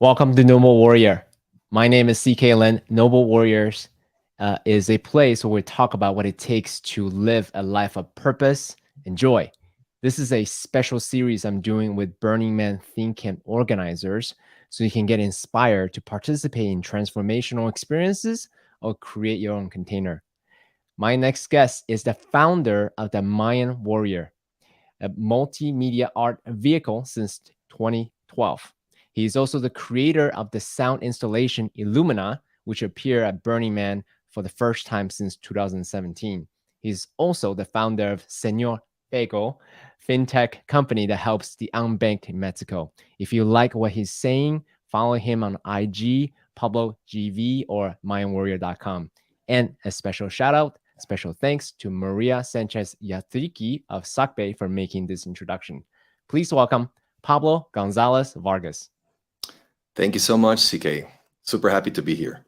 Welcome to Noble Warrior. My name is CK Lin. Noble Warriors is a place where we talk about what it takes to live a life of purpose and joy. This is a special series I'm doing with Burning Man Think Camp organizers so you can get inspired to participate in transformational experiences or create your own container. My next guest is the founder of the Mayan Warrior, a multimedia art vehicle since 2012. He is also the creator of the sound installation Ilumina, which appeared at Burning Man for the first time since 2017. He's also the founder of Señor Pago, fintech company that helps the unbanked in Mexico. If you like what he's saying, follow him on IG, Pablo GV, or MayanWarrior.com. And a special shout out, special thanks to Maria Sanchez Yatriki of Sacbe for making this introduction. Please welcome Pablo Gonzalez Vargas. Thank you so much, CK. Super happy to be here.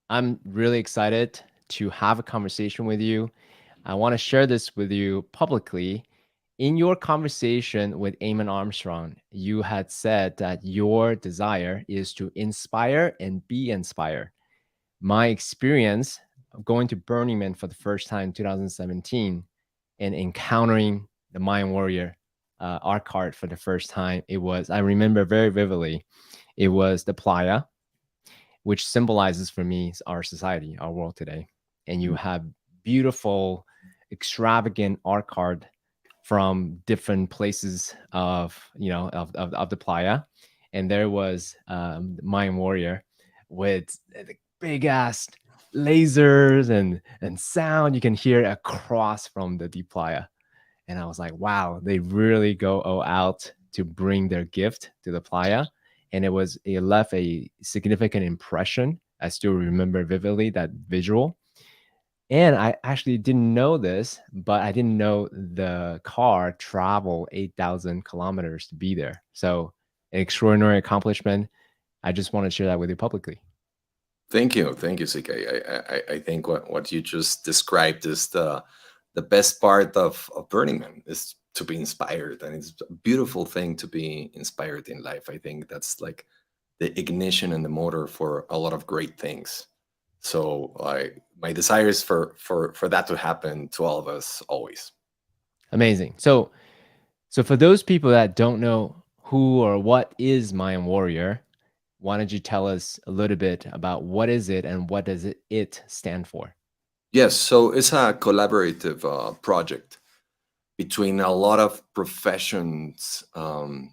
I'm really excited to have a conversation with you. I want to share this with you publicly. In your conversation with Eamon Armstrong, you had said that your desire is to inspire and be inspired. My experience of going to Burning Man for the first time in 2017 and encountering the Mayan Warrior art card for the first time, I remember very vividly, it was the playa, which symbolizes for me our society, our world today. And you have beautiful, extravagant art card from different places of the playa. And there was Mayan Warrior with the big ass lasers and sound you can hear across from the deep playa. And I was like, wow, they really go all out to bring their gift to the playa. And it left a significant impression. I still remember vividly that visual. And I actually didn't know this, but I didn't know the car traveled 8,000 kilometers to be there. So an extraordinary accomplishment. I just want to share that with you publicly. Thank you, CK. I think what you just described is the best part of Burning Man is to be inspired, and it's a beautiful thing to be inspired in life. I think that's like the ignition and the motor for a lot of great things. So my desire is for that to happen to all of us always. Amazing. So for those people that don't know who or what is Mayan Warrior, why don't you tell us a little bit about what is it and what does it stand for? Yes, so it's a collaborative project between a lot of professions from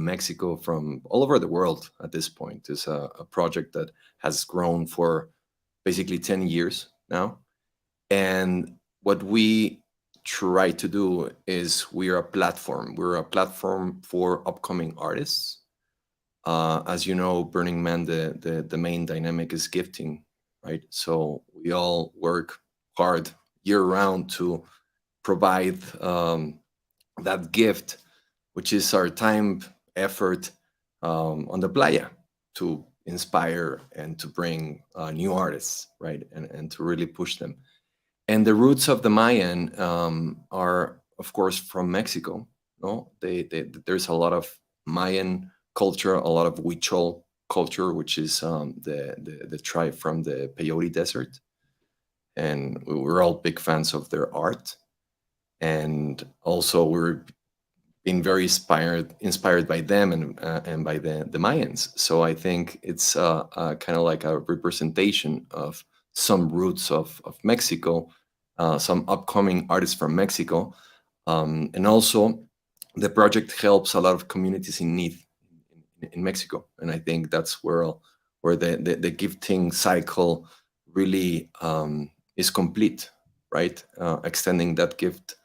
Mexico, from all over the world at this point. It's a project that has grown for basically 10 years now. And what we try to do is we're a platform. We're a platform for upcoming artists. As you know, Burning Man, the main dynamic is gifting, right? So we all work hard year round to provide that gift, which is our time, effort on the playa to inspire and to bring new artists, right? And to really push them. And the roots of the Mayan are, of course, from Mexico. No, there's a lot of Mayan culture, a lot of Huichol culture, which is the tribe from the Peyote Desert, and we're all big fans of their art. And also, we're being very inspired by them and by the Mayans. So I think it's kind of like a representation of some roots of Mexico, some upcoming artists from Mexico, and also the project helps a lot of communities in need in Mexico, and I think that's where the gifting cycle really is complete, right? Extending that gift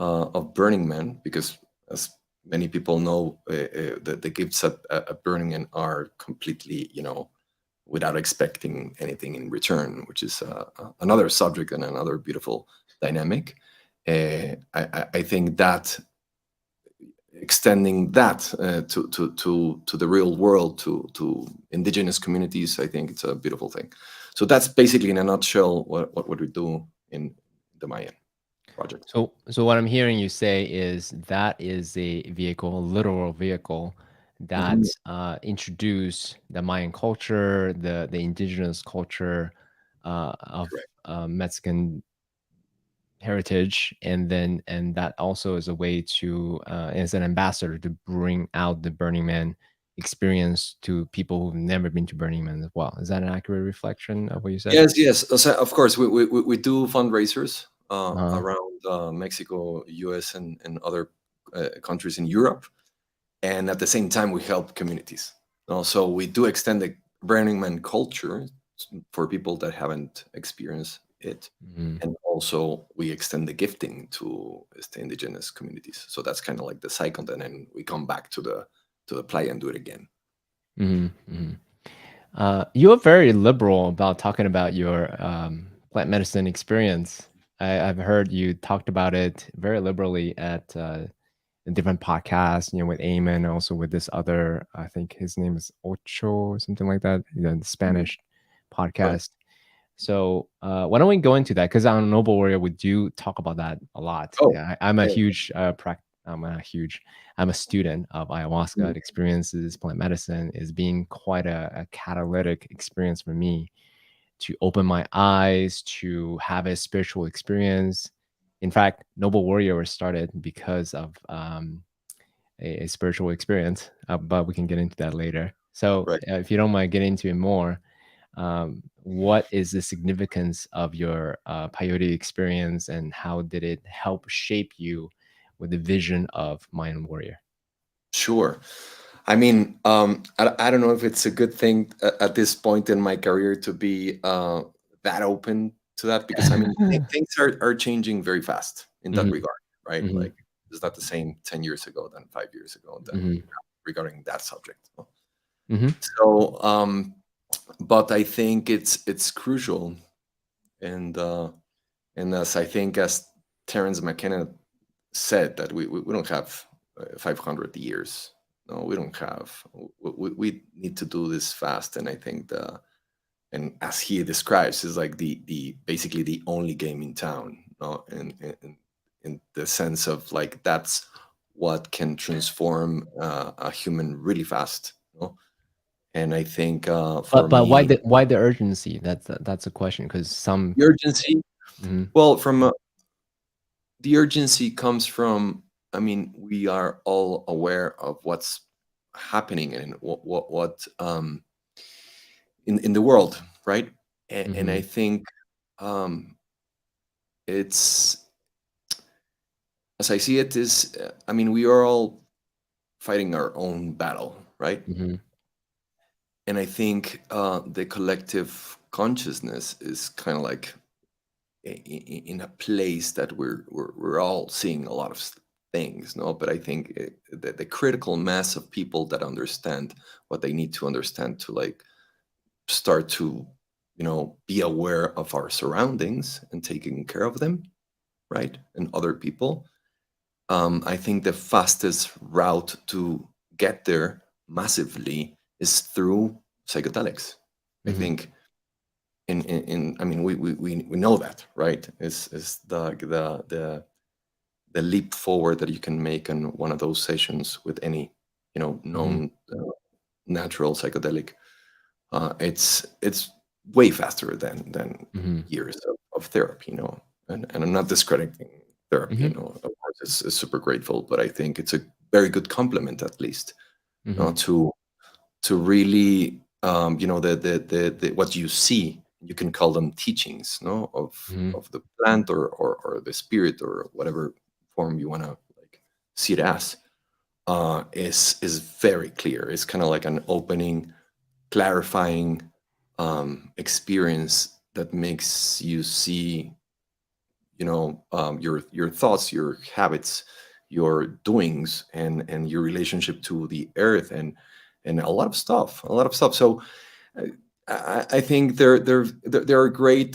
of Burning Man, because as many people know, the gifts at Burning Man are completely, without expecting anything in return, which is another subject and another beautiful dynamic. I think that extending that to the real world, to indigenous communities, I think it's a beautiful thing. So that's basically, in a nutshell, what we do in the Mayan project. So what I'm hearing you say is that is a vehicle, a literal vehicle that introduce the Mayan culture, the indigenous culture of Correct. Mexican heritage, and that also is a way to as an ambassador to bring out the Burning Man experience to people who've never been to Burning Man as well. Is that an accurate reflection of what you said? Yes, yes. So, of course, we do fundraisers Uh-huh. around Mexico, US, and other countries in Europe, and at the same time, we help communities. So we do extend the Burning Man culture for people that haven't experienced it, Mhm. and also we extend the gifting to the indigenous communities. So that's kind of like the cycle, and then we come back to the play and do it again. Mhm. Mhm. You're very liberal about talking about your plant medicine experience. I've heard you talked about it very liberally at different podcasts, with Eamon, also with this other, I think his name is Ocho or something like that, the Mhm. Spanish Right. podcast. So why don't we go into that? Because on Noble Warrior, we do talk about that a lot. Oh, Yeah, I'm a yeah. huge I'm a student of ayahuasca. Mhm. It experiences plant medicine is being quite a catalytic experience for me to open my eyes, to have a spiritual experience. In fact, Noble Warrior was started because of a spiritual experience, but we can get into that later. So, Right. if you don't mind getting into it more, what is the significance of your peyote experience, and how did it help shape you with the vision of Mayan Warrior? Sure. I mean, I don't know if it's a good thing at this point in my career to be that open to that, because I mean, things are changing very fast in that Mhm, regard, right? mhm, Like, it's not the same 10 years ago than 5 years ago than mhm, regarding that subject. mhm, So, but I think it's crucial, and as I think as Terence McKenna said, that we don't have 500 years. No, we don't have. We need to do this fast, and I think and as he describes, is like the basically the only game in town. No, in the sense of like that's what can transform a human really fast. No, and I think for but why me, the urgency? That's a question, because some. the urgency. Mhm, Well, from the urgency comes from, I mean, we are all aware of what's happening and what in the world, right? And I mhm, think um it's, as I see it, is I mean, we are all fighting our own battle, right? mhm, And I think the collective consciousness is kind of like in a place that we're all seeing a lot of things, no, but I think the critical mass of people that understand what they need to understand to like start to, be aware of our surroundings and taking care of them, right, and other people. I think the fastest route to get there massively is through psychedelics. I mhm, think I mean, we know that, right? Is the leap forward that you can make in one of those sessions with any, mhm, known natural psychedelic. It's way faster than mhm, years of therapy, and I'm not discrediting therapy, mhm, of course it's super grateful, but I think it's a very good complement, at least, mhm, to really, the what you see, you can call them teachings, no, mhm, of the plant, or the spirit, or whatever form you want to like see it as, is very clear. It's kind of like an opening, clarifying experience that makes you see, your thoughts, your habits, your doings, and your relationship to the earth, and a lot of stuff. So uh, I think there are great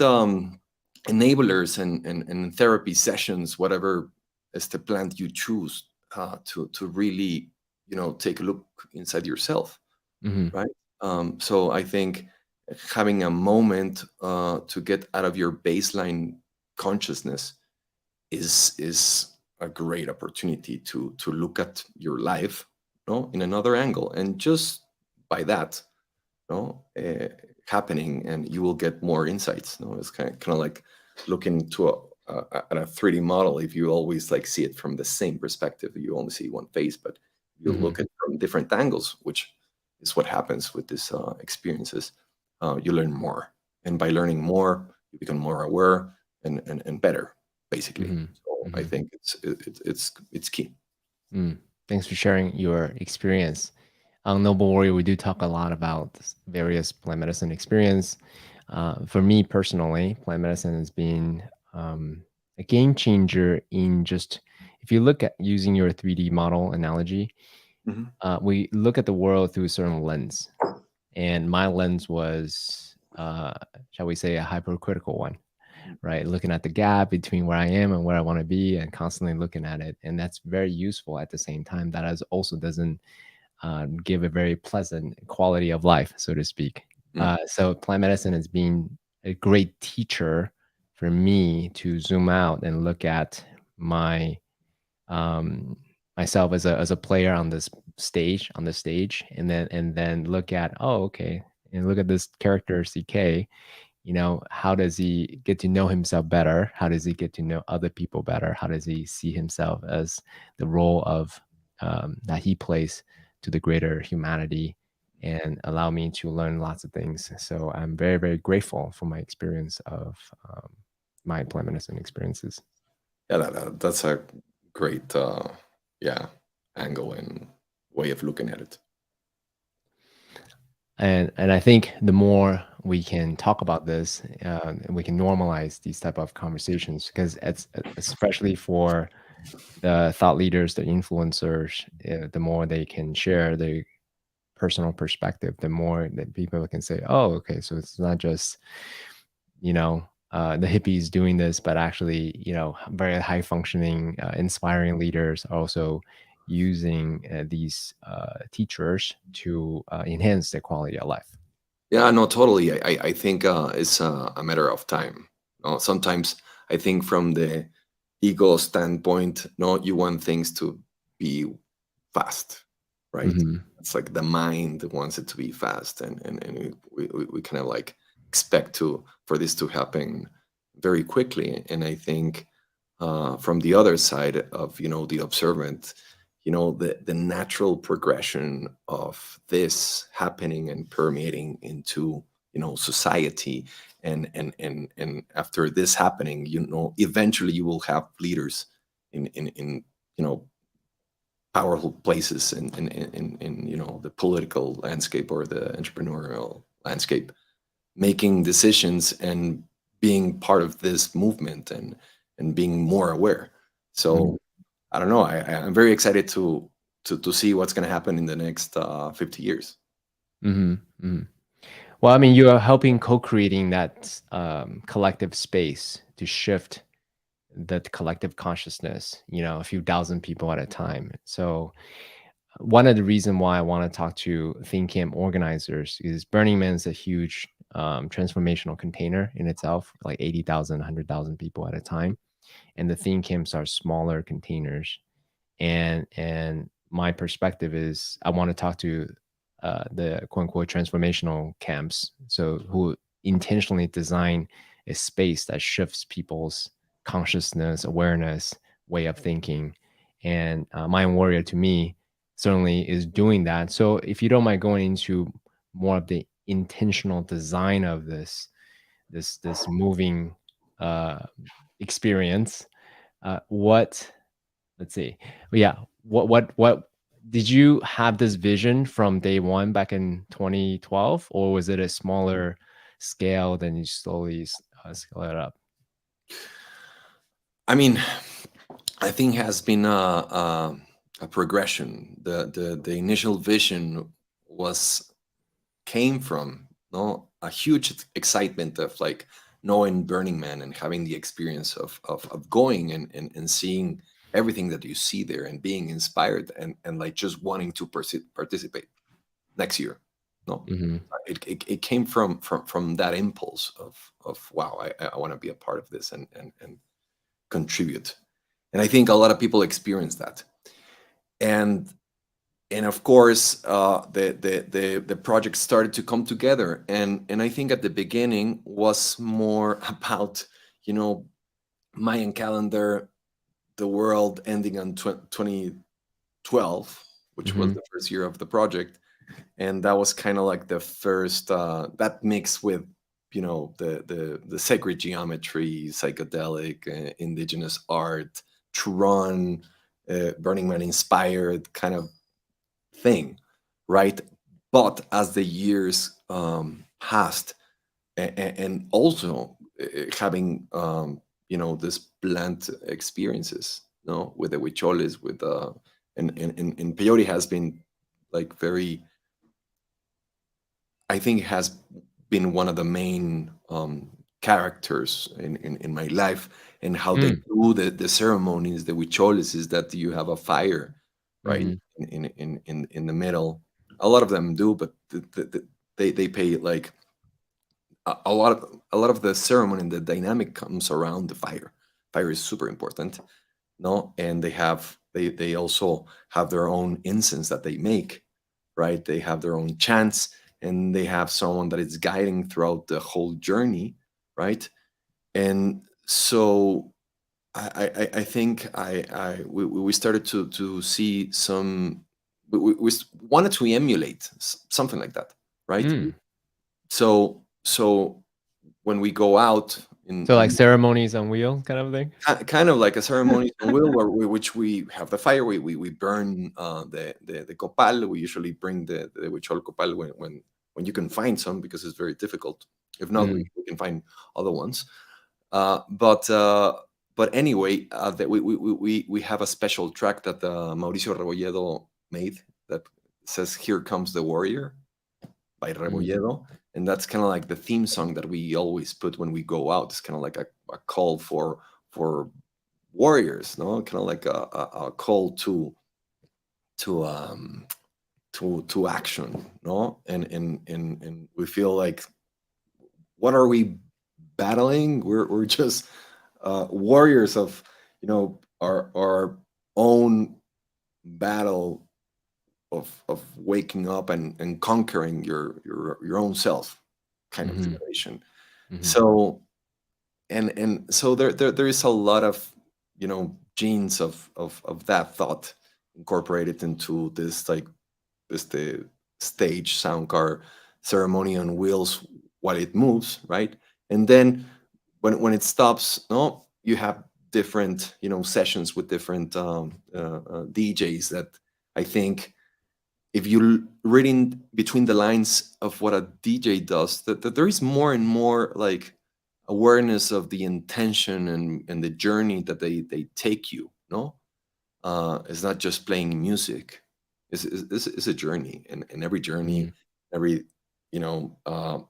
enablers, and therapy sessions, whatever is the plant you choose, to really, take a look inside yourself, mhm, right? So I think having a moment to get out of your baseline consciousness is a great opportunity to look at your life, no, in another angle, and just by that, no, happening, and you will get more insights. No, it's kind of like looking to at a 3D model. If you always like see it from the same perspective, you only see one face, but you Hmm. look at it from different angles, which is what happens with these experiences. You learn more, and by learning more, you become more aware and better, basically. Hmm. So I Hmm. think it's key. Mm. Thanks for sharing your experience. On Noble Warrior, we do talk a lot about various plant medicine experience. For me personally, plant medicine has been a game changer in just, if you look at using your 3D model analogy, Hmm. we look at the world through a certain lens. And my lens was, shall we say, a hypercritical one, right? Looking at the gap between where I am and where I want to be and constantly looking at it. And that's very useful at the same time. That also doesn't give a very pleasant quality of life, so to speak. So plant medicine has been a great teacher for me to zoom out and look at my um, myself as a player on the stage, and then look at, oh, okay, and look at this character CK. How does he get to know himself better? How does he get to know other people better? How does he see himself as the role of that he plays to the greater humanity, and allow me to learn lots of things. So I'm very, very grateful for my experience of my plant medicine experiences. Yeah, that's a great yeah, angle and way of looking at it. And I think the more we can talk about this, and we can normalize these type of conversations, because it's especially for the thought leaders, the influencers, the more they can share their personal perspective, the more that people can say, oh, okay, so it's not just, the hippies doing this, but actually, very high functioning, inspiring leaders are also using these teachers to enhance their quality of life. Yeah, no, totally. I think it's a matter of time. Sometimes I think from the ego standpoint, no, you want things to be fast, right? Hmm. It's like the mind wants it to be fast, and we kind of like expect to for this to happen very quickly. And I think from the other side of the observant, the natural progression of this happening and permeating into society, and after this happening, eventually you will have leaders in powerful places in the political landscape or the entrepreneurial landscape, making decisions and being part of this movement and being more aware. Hmm. So I don't know. I'm very excited to see what's going to happen in the next 50 years. Hmm. Hmm. Well, I mean, you are helping co-creating that collective space to shift that collective consciousness, a few thousand people at a time. So one of the reason why I want to talk to Think Camp organizers is Burning Man is a huge transformational container in itself, like 80,000, 100,000 people at a time. And the Think Camps are smaller containers. And my perspective is I want to talk to the quote unquote transformational camps, so who intentionally design a space that shifts people's consciousness, awareness, way of thinking. And Mayan Warrior to me certainly is doing that. So if you don't mind going into more of the intentional design of this moving uh, experience, what let's see. Yeah. What did you have this vision from day one back in 2012, or was it a smaller scale, then you slowly scale it up? I mean, I think has been a progression. The initial vision was came from a huge excitement of like knowing Burning Man and having the experience of going and seeing everything that you see there and being inspired and like just wanting to participate next year. No, Mhm. it came from that impulse of wow, I want to be a part of this and contribute. And I think a lot of people experience that. And and of course, the project started to come together, and I think at the beginning was more about, you know, Mayan calendar, the world ending on 2012, which was Hmm. the first year of the project, and that was kind of like the first that mix with, you know, the sacred geometry, psychedelic, indigenous art, Tron, Burning Man inspired kind of thing, right? But as the years passed, and also having, you know, this blend experiences, no, with the Huicholes, with and peyote has been like very, I think, has been one of the main characters in my life, and how they Mm. do the ceremonies, the Huicholes, is that you have a fire, right, Hmm. in the middle. A lot of them do, but they pay like a lot of the ceremony and the dynamic comes around the fire. Fire is super important, no, and they also have their own incense that they make, right? They have their own chants, and they have someone that is guiding throughout the whole journey, right? And so I think we started to see some, we wanted to emulate something like that, right? Mm. So when we go out So like in ceremonies on wheel kind of thing. kind of like a ceremony on wheel, where which we have the fire, we burn the copal. We usually bring the huichol copal when you can find some, because it's very difficult. If not, Mm. we can find other ones. But anyway, we have a special track that Mauricio Rebolledo made that says "Here Comes the Warrior" by Mm. Rebolledo, and that's kind of like the theme song that we always put when we go out. It's kind of like a call for warriors, no, kind of like a call to um to action, no, and we feel like, what are we battling? We're just warriors of, you know, our own battle of waking up and conquering your own self, kind of Hmm. situation. Hmm. So and so there is a lot of, you know, genes of that thought incorporated into this, like, this the stage sound car ceremony on wheels while it moves, right? And then when it stops, no, you have different, you know, sessions with different DJs that, I think, if you reading between the lines of what a DJ does, that there is more and more like awareness of the intention and the journey that they take you, no, it's not just playing music. It's a journey, and every journey, Hmm. every, you know,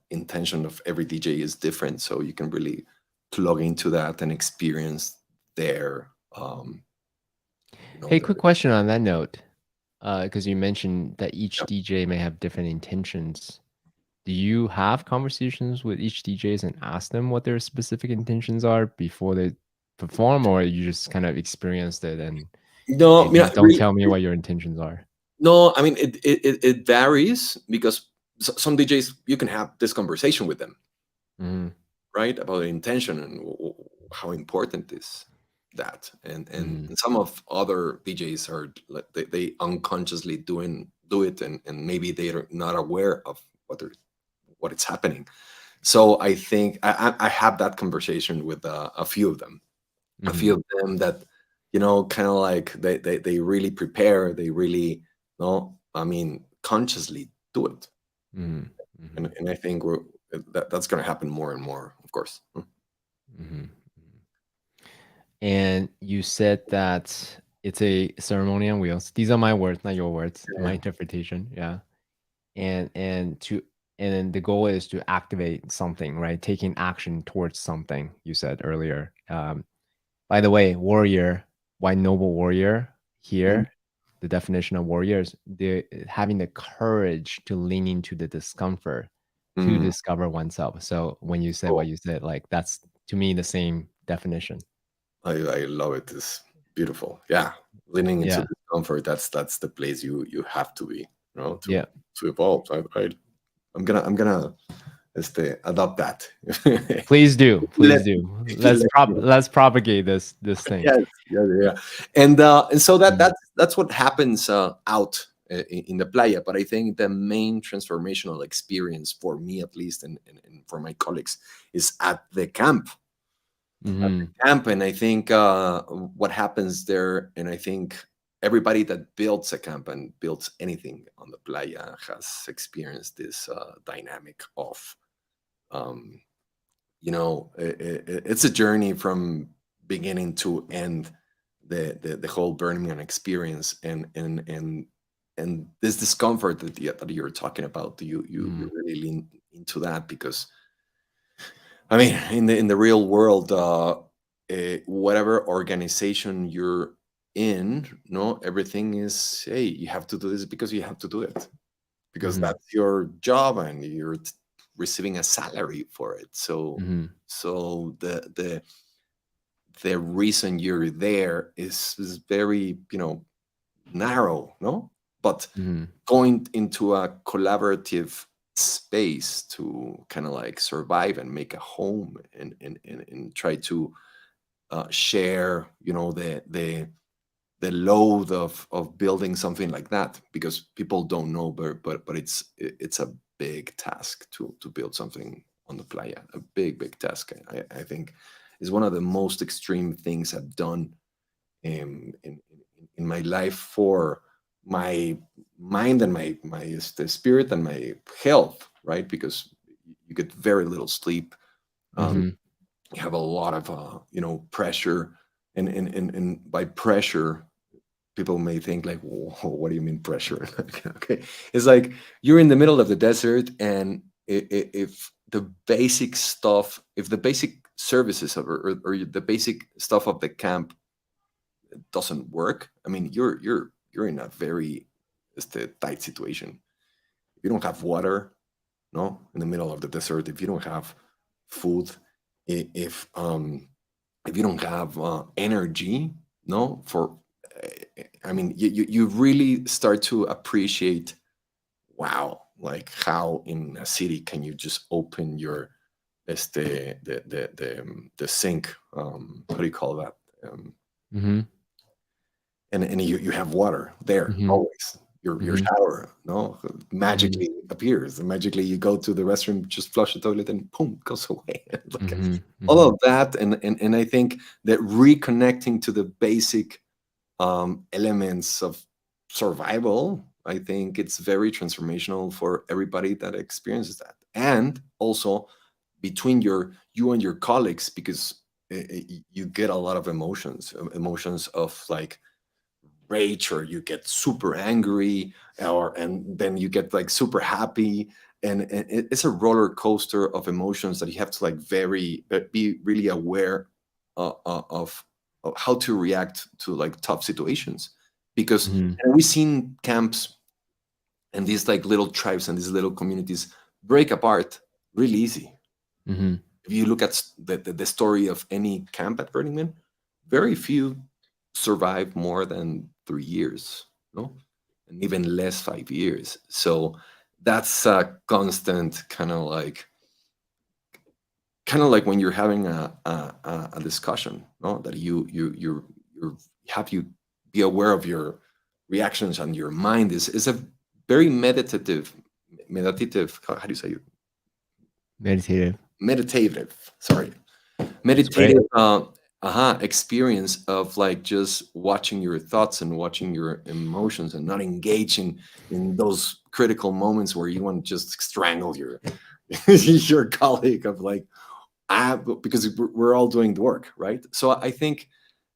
intention of every DJ is different. So you can really plug into that and experience their, you know, Hey, their. quick question on that note, because you mentioned that each DJ may have different intentions. Do you have conversations with each DJs and ask them what their specific intentions are before they perform, or you just kind of experienced it and No, hey, I mean, don't tell me what your intentions are? no, I mean, it varies, because some DJs, you can have this conversation with them, Hmm. right, about the intention and how important is that, Hmm. and some of other DJs are like, they unconsciously do it, and maybe they're not aware of what it's happening. So I think I have that conversation with a few of them, a Hmm. few of them that, you know, kind of like they really prepare, they really, no, I mean, consciously do it, Hmm. Hmm. and I think that's going to happen more and more, of course. Hmm. And you said that it's a ceremony on wheels. These are my words, not your words. My Yeah. interpretation. Yeah. And to and then the goal is to activate something, right? Taking action towards something. You said earlier. By the way, warrior, why noble warrior? Mhm. Here, the definition of warrior is the having the courage to lean into the discomfort to Mm. discover oneself. So when you said what Oh, you said, like that's to me the same definition. I love it. It's beautiful. Yeah, leaning into Yeah. discomfort. That's the place you have to be, Yeah. to evolve. I'm gonna adopt that. Please do. Let Please do. if you let me. Let's propagate this thing. Yes, yeah, yeah. And so Mm, that's what happens out in the playa. But I think the main transformational experience for me, at least, and for my colleagues, is at the camp. mhm, And I think what happens there, and I think everybody that builds a camp and builds anything on the playa has experienced this dynamic of, um, it's a journey from beginning to end, the whole Burning Man experience, and this discomfort that you're talking about. You mm, really lean into that because, I mean, in the real world, whatever organization you're in, no, everything is, hey, you have to do this because you have to do it, because mhm, that's your job and you're receiving a salary for it. So mhm, so the reason you're there is very, narrow, no? But mhm, going into a collaborative space to kind of like survive and make a home, and try to share, the load of building something like that, because people don't know, but it's a big task to build something on the playa, a big task. I think is one of the most extreme things I've done in my life, for my mind and my spirit and my health, right? Because you get very little sleep. um, mhm, you have a lot of pressure, and by pressure, people may think like, whoa, what do you mean pressure? Okay, it's like you're in the middle of the desert, and if the basic stuff, if the basic services or the basic stuff of the camp doesn't work, I mean, you're in a very tight situation. If you don't have water, no, in the middle of the desert, if you don't have food, if you don't have energy, no, for I mean, you really start to appreciate, wow, like how in a city can you just open your the sink, what do you call that, um, mhm, and you have water there mhm, always. Your mhm, shower, no, mhm, magically appears, and magically you go to the restroom, just flush the toilet, and boom, it goes away. Like mhm, all mhm, of that, and I think that reconnecting to the basic elements of survival, I think it's very transformational for everybody that experiences that, and also between you and your colleagues, because you get a lot of emotions of like rage, or you get super angry, and then you get like super happy, and it's a roller coaster of emotions that you have to like be really aware of how to react to like tough situations, because mhm, and we've seen camps and these like little tribes and these little communities break apart really easy. mhm, If you look at the story of any camp at Burning Man, very few survive more than 3 years, no, and even less 5 years. So that's a constant kind of like when you're having a discussion, no, that you have you be aware of your reactions, and your mind is a very meditative. How do you say it? meditative. Meditative. Sorry, That's great. meditative experience of like just watching your thoughts and watching your emotions, and not engaging in those critical moments where you want to just strangle your your colleague, of like, because we're all doing the work, right? So I think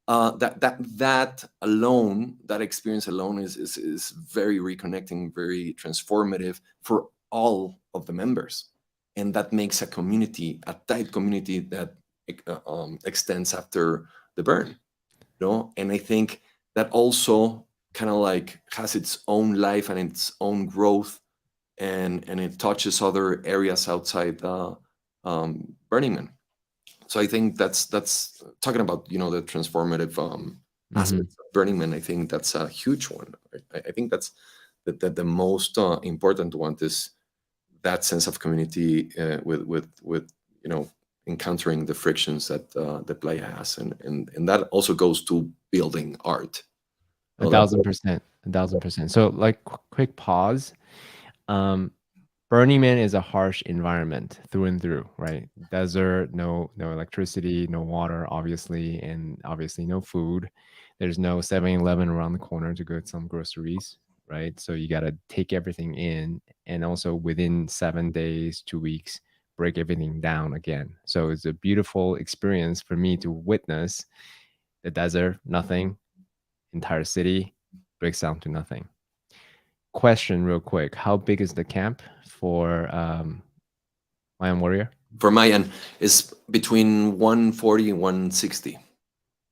that alone, that experience alone is very reconnecting, very transformative for all of the members, and that makes a community, a tight community that extends after the burn, and I think that also kind of like has its own life and its own growth, and it touches other areas outside Burning Man. So I think that's talking about the transformative Mm-hmm. aspects of Burning Man. I think that's a huge one. I think that's the most important one is that sense of community with encountering the frictions that the play has, and that also goes to building art. A So that's thousand percent. A thousand percent. So, like, quick pause. Um, Burning Man is a harsh environment through and through, right? Desert, no electricity, no water, obviously, and obviously no food. There's no 7-Eleven around the corner to get some groceries, right? So you got to take everything in, and also within 7 days, 2 weeks, break everything down again. So it's a beautiful experience for me to witness the desert, nothing, entire city breaks down to nothing. Question real quick. How big is the camp for Mayan Warrior? for Mayan is between 140 and 160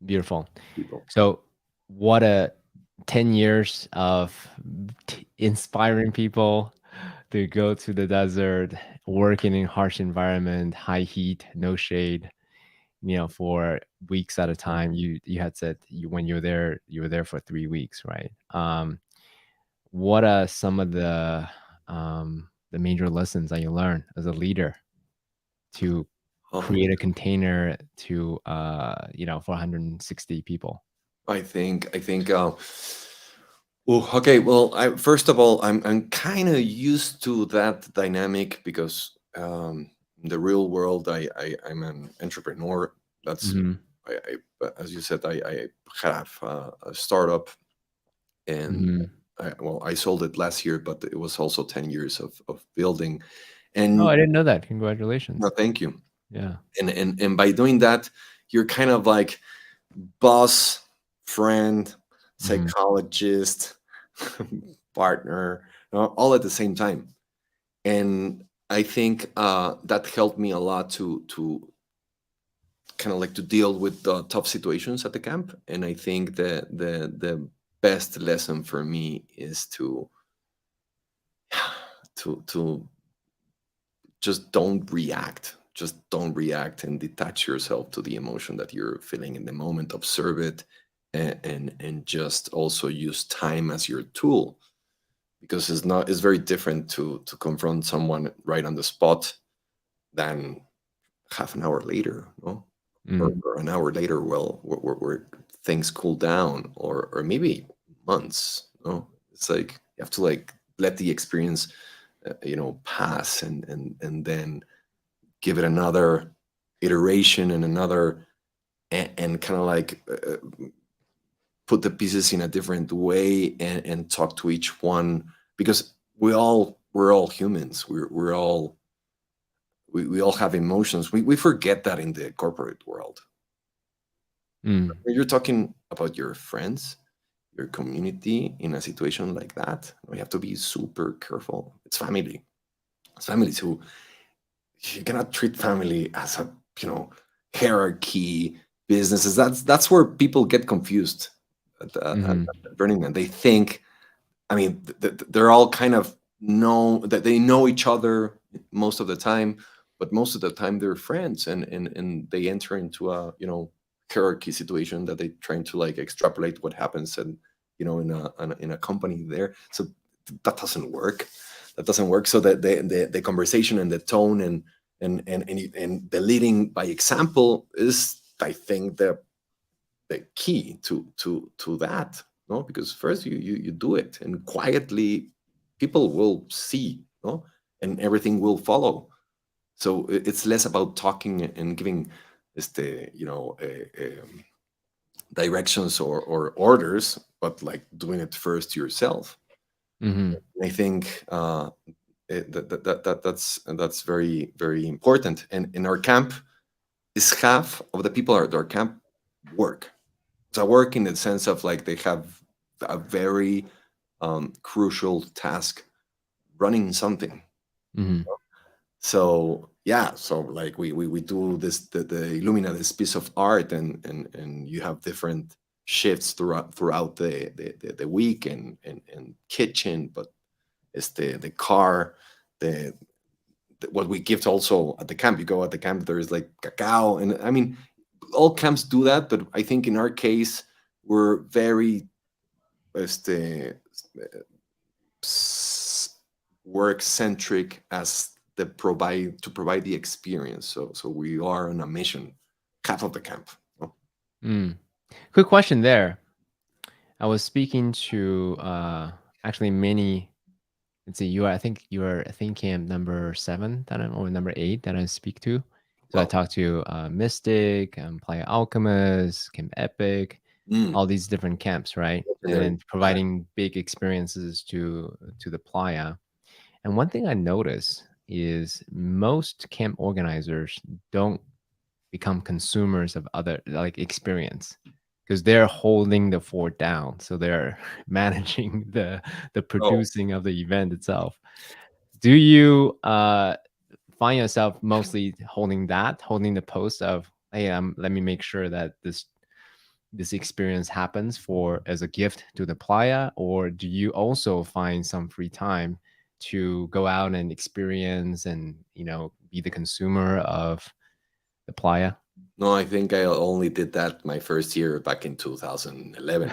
Beautiful. people. So, what a 10 years of inspiring people to go to the desert, working in harsh environment, high heat, no shade, for weeks at a time. You had said when you were there for 3 weeks, right? What are some of the major lessons that you learn as a leader to Oh, create a container to for 160 people? I think. Oh, okay. Well, first of all, I'm kind of used to that dynamic because in the real world, I'm an entrepreneur. That's Mhm, but as you said, I have a startup, and mhm. I sold it last year, but it was also 10 years of building. Oh, And I didn't know that. no, Congratulations. thank you. Yeah. And by doing that, you're kind of like boss, friend, Mhm, psychologist, partner, all at the same time. And I think that helped me a lot to kind of like to deal with the tough situations at the camp. And I think the best lesson for me is to just don't react. Just don't react and detach yourself to the emotion that you're feeling in the moment. Observe it, and just also use time as your tool, because it's very different to confront someone right on the spot than half an hour later, no? mm, Or an hour later, well, where things cool down, or maybe months. No, it's like you have to like let the experience, pass, and then give it another iteration and another, and kind of like put the pieces in a different way, and talk to each one, because we're all humans. We all have emotions. We forget that in the corporate world. mm, When you're talking about your friends, your community in a situation like that, we have to be super careful. It's family. It's family too. You cannot treat family as a you know hierarchy businesses. That's where people get confused mhm, at Burning Man. They think, I mean, they're all kind of know that they know each other most of the time, but most of the time they're friends, and they enter into a hierarchy situation that they trying to like extrapolate what happens, and in a company there. So that doesn't work. That doesn't work. So that the conversation and the tone and the leading by example is, I think, the key to that. No, because first you do it, and quietly people will see, no, and everything will follow. So it's less about talking and giving este directions or orders, but like doing it first yourself. mhm, I think that's very, very important. And in our camp, is half of the people at our camp work. So work in the sense of like they have a very crucial task running something. mhm, So yeah, so like we do this, the Illumina, this piece of art, and you have different shifts throughout the week, and kitchen, but it's the car, the what we give also at the camp. You go at the camp, there is like cacao, and I mean, all camps do that, but I think in our case were very work centric as the provide the experience. So we are on a mission, half of the camp. Mm. Quick question there. I was speaking to actually many. Let's see, I think you are, I think, camp number 7 that or number 8 that I speak to. So I Wow. talked to Mystic, Playa Alchemist, Camp Epic, Mm, all these different camps, right? And legendary. then providing big experiences to the playa. And one thing I notice is most camp organizers don't become consumers of other like experience because they're holding the fort down. So they're managing the Oh producing of the event itself. Do you find yourself mostly holding the post of, hey, let me make sure that this experience happens for as a gift to the playa, or do you also find some free time to go out and experience and be the consumer of the playa? no, I think I only did that my first year back in 2011.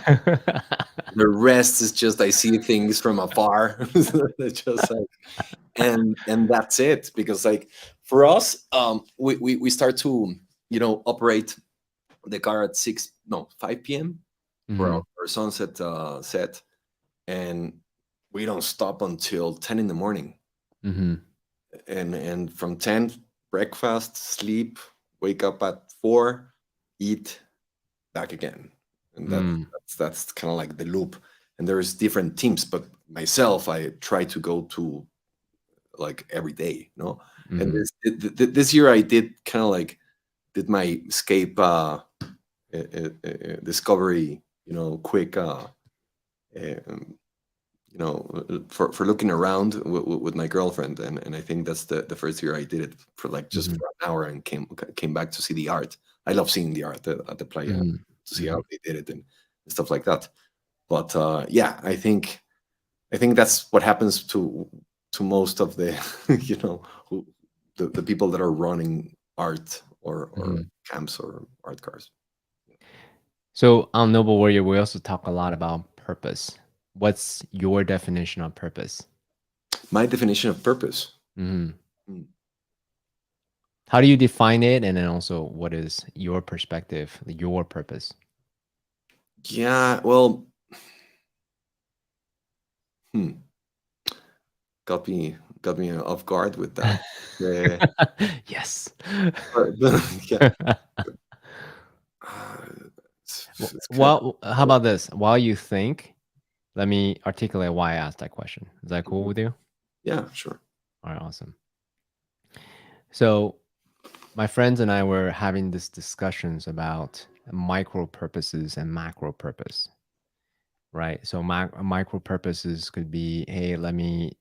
The rest is just I see things from afar. It's just like, and that's it. Because like for us, we start to operate the car at 5 p.m. for Mhm, our sunset set, and we don't stop until 10 in the morning. mhm, And from 10, breakfast, sleep, wake up at 4, eat, back again. And mm, that's kind of like the loop. And there's different teams, but myself, I try to go to like every day, and mhm, this year I did kind of like did my escape discovery, quick um, for looking around with my girlfriend, and I think that's the first year I did it for like just mhm, for an hour, and came back to see the art. I love seeing the art at the playa, mhm, to see how mhm. they did it and stuff like that. But yeah, I think that's what happens to most of the who the people that are running art or Mhm. camps or art cars. So on Noble Warrior, we also talk a lot about purpose. What's your definition of purpose? My definition of purpose. Mhm. Hmm. How do you define it? And then also, what is your perspective, your purpose? Yeah, well, hmm, got me off guard with that. Uh, Yes. yeah, uh, it's kind of, Well, how about this? While you think, let me articulate why I asked that question. Is that cool with you? yeah, sure. All right, awesome. So my friends and I were having this discussions about micro purposes and macro purpose, right? So micro purposes could be, hey, let me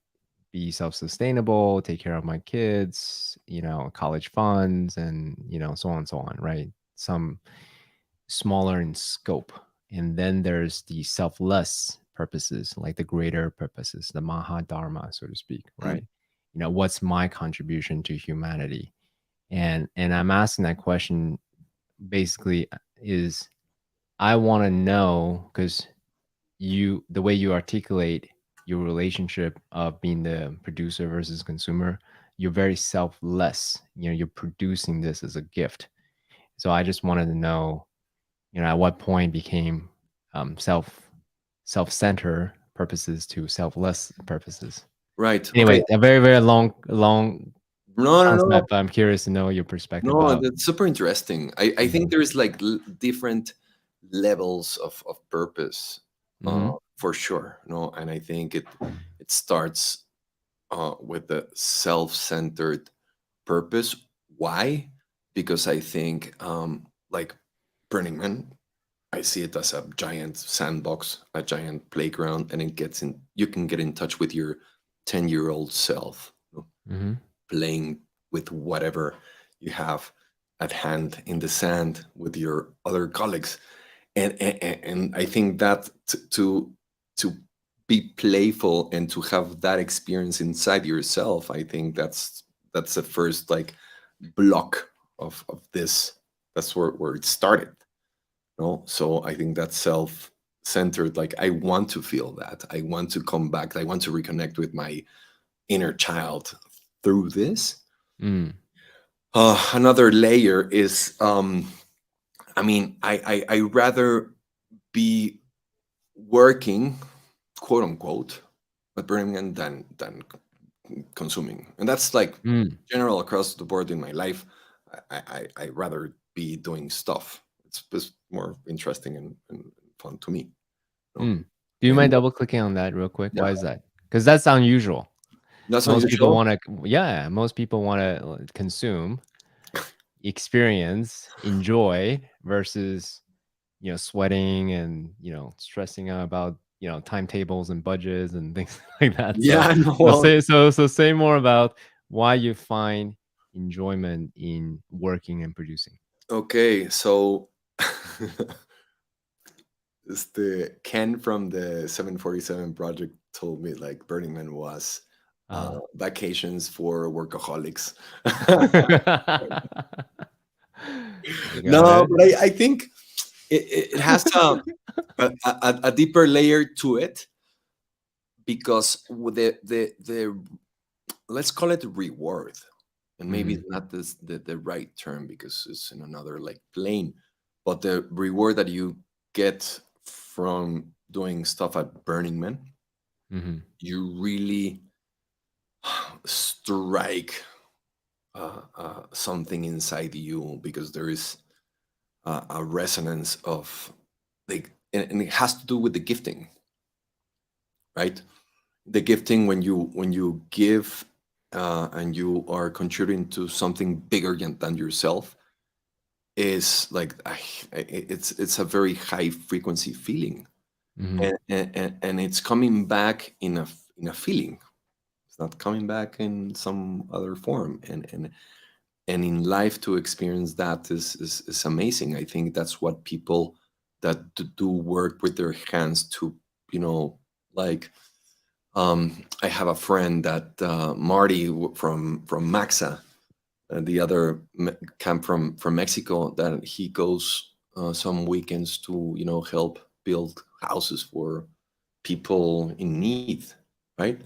be self-sustainable, take care of my kids, college funds, and so on and so on, right? Some smaller in scope. And then there's the selfless purposes, like the greater purposes, the Maha Dharma, so to speak, Mm. right? What's my contribution to humanity? And I'm asking that question basically is I want to know because the way you articulate your relationship of being the producer versus consumer, you're very selfless. You're producing this as a gift. So I just wanted to know, at what point became self-centered purposes to selfless purposes. Right. Okay. Anyway, a very, very long No, no, no, concept, but I'm curious to know your perspective no. about. That's super interesting. I think Mhm, there's like different levels of purpose, mhm, for sure. No, and I think it starts with the self-centered purpose. Why? Because I think like Burning Man, I see it as a giant sandbox, a giant playground, and you can get in touch with your 10-year-old self, mhm, playing with whatever you have at hand in the sand with your other colleagues. And I think that to be playful and to have that experience inside yourself, I think that's the first like block of this. That's where it started. No, so I think that's self-centered. Like I want to feel that. I want to come back. I want to reconnect with my inner child through this. Mm. Another layer is, I mean, I rather be working, quote unquote, at Burning Man than consuming, and that's like Mm. general across the board in my life. I rather be doing stuff. It's just more interesting and fun to me. No, Mm. Do you mind and double clicking on that real quick? yeah, Why is that? Because that's unusual. that's Most people unusual. want to, yeah, most people want to consume, experience, enjoy versus, sweating and, stressing out about, timetables and budgets and things like that. So, Yeah, no, so well, say, so say more about why you find enjoyment in working and producing. okay, so Ken from the 747 project told me like Burning Man was Uh, vacations for workaholics. I got No, it. but I think it has a deeper layer to it because with the let's call it reward, and maybe Mhm, it's not the right term because it's in another like plane, but the reward that you get from doing stuff at Burning Man, mhm, you really strike something inside you because there is a resonance of like, and it has to do with the gifting, right? The gifting when you give and you are contributing to something bigger than yourself is like it's a very high frequency feeling, mhm, and it's coming back in a feeling. It's not coming back in some other form, and in life to experience that is amazing. I think that's what people that do work with their hands to, like, I have a friend that Marty from Maxa, the other camp from Mexico, that he goes some weekends to help build houses for people in need, right?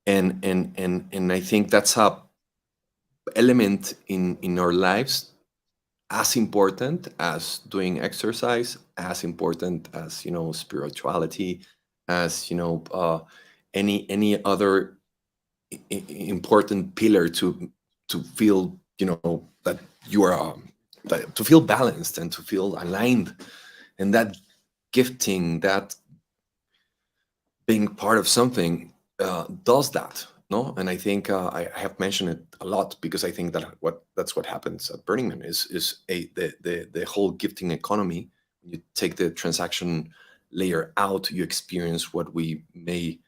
And I think that's a element in our lives as important as doing exercise, as important as spirituality, as any other important pillar to feel that you are to feel balanced and to feel aligned, and that gifting, that being part of something does that. No, and I think I have mentioned it a lot because I think that's what happens at Burning Man is the whole gifting economy. You take the transaction layer out, you experience what we may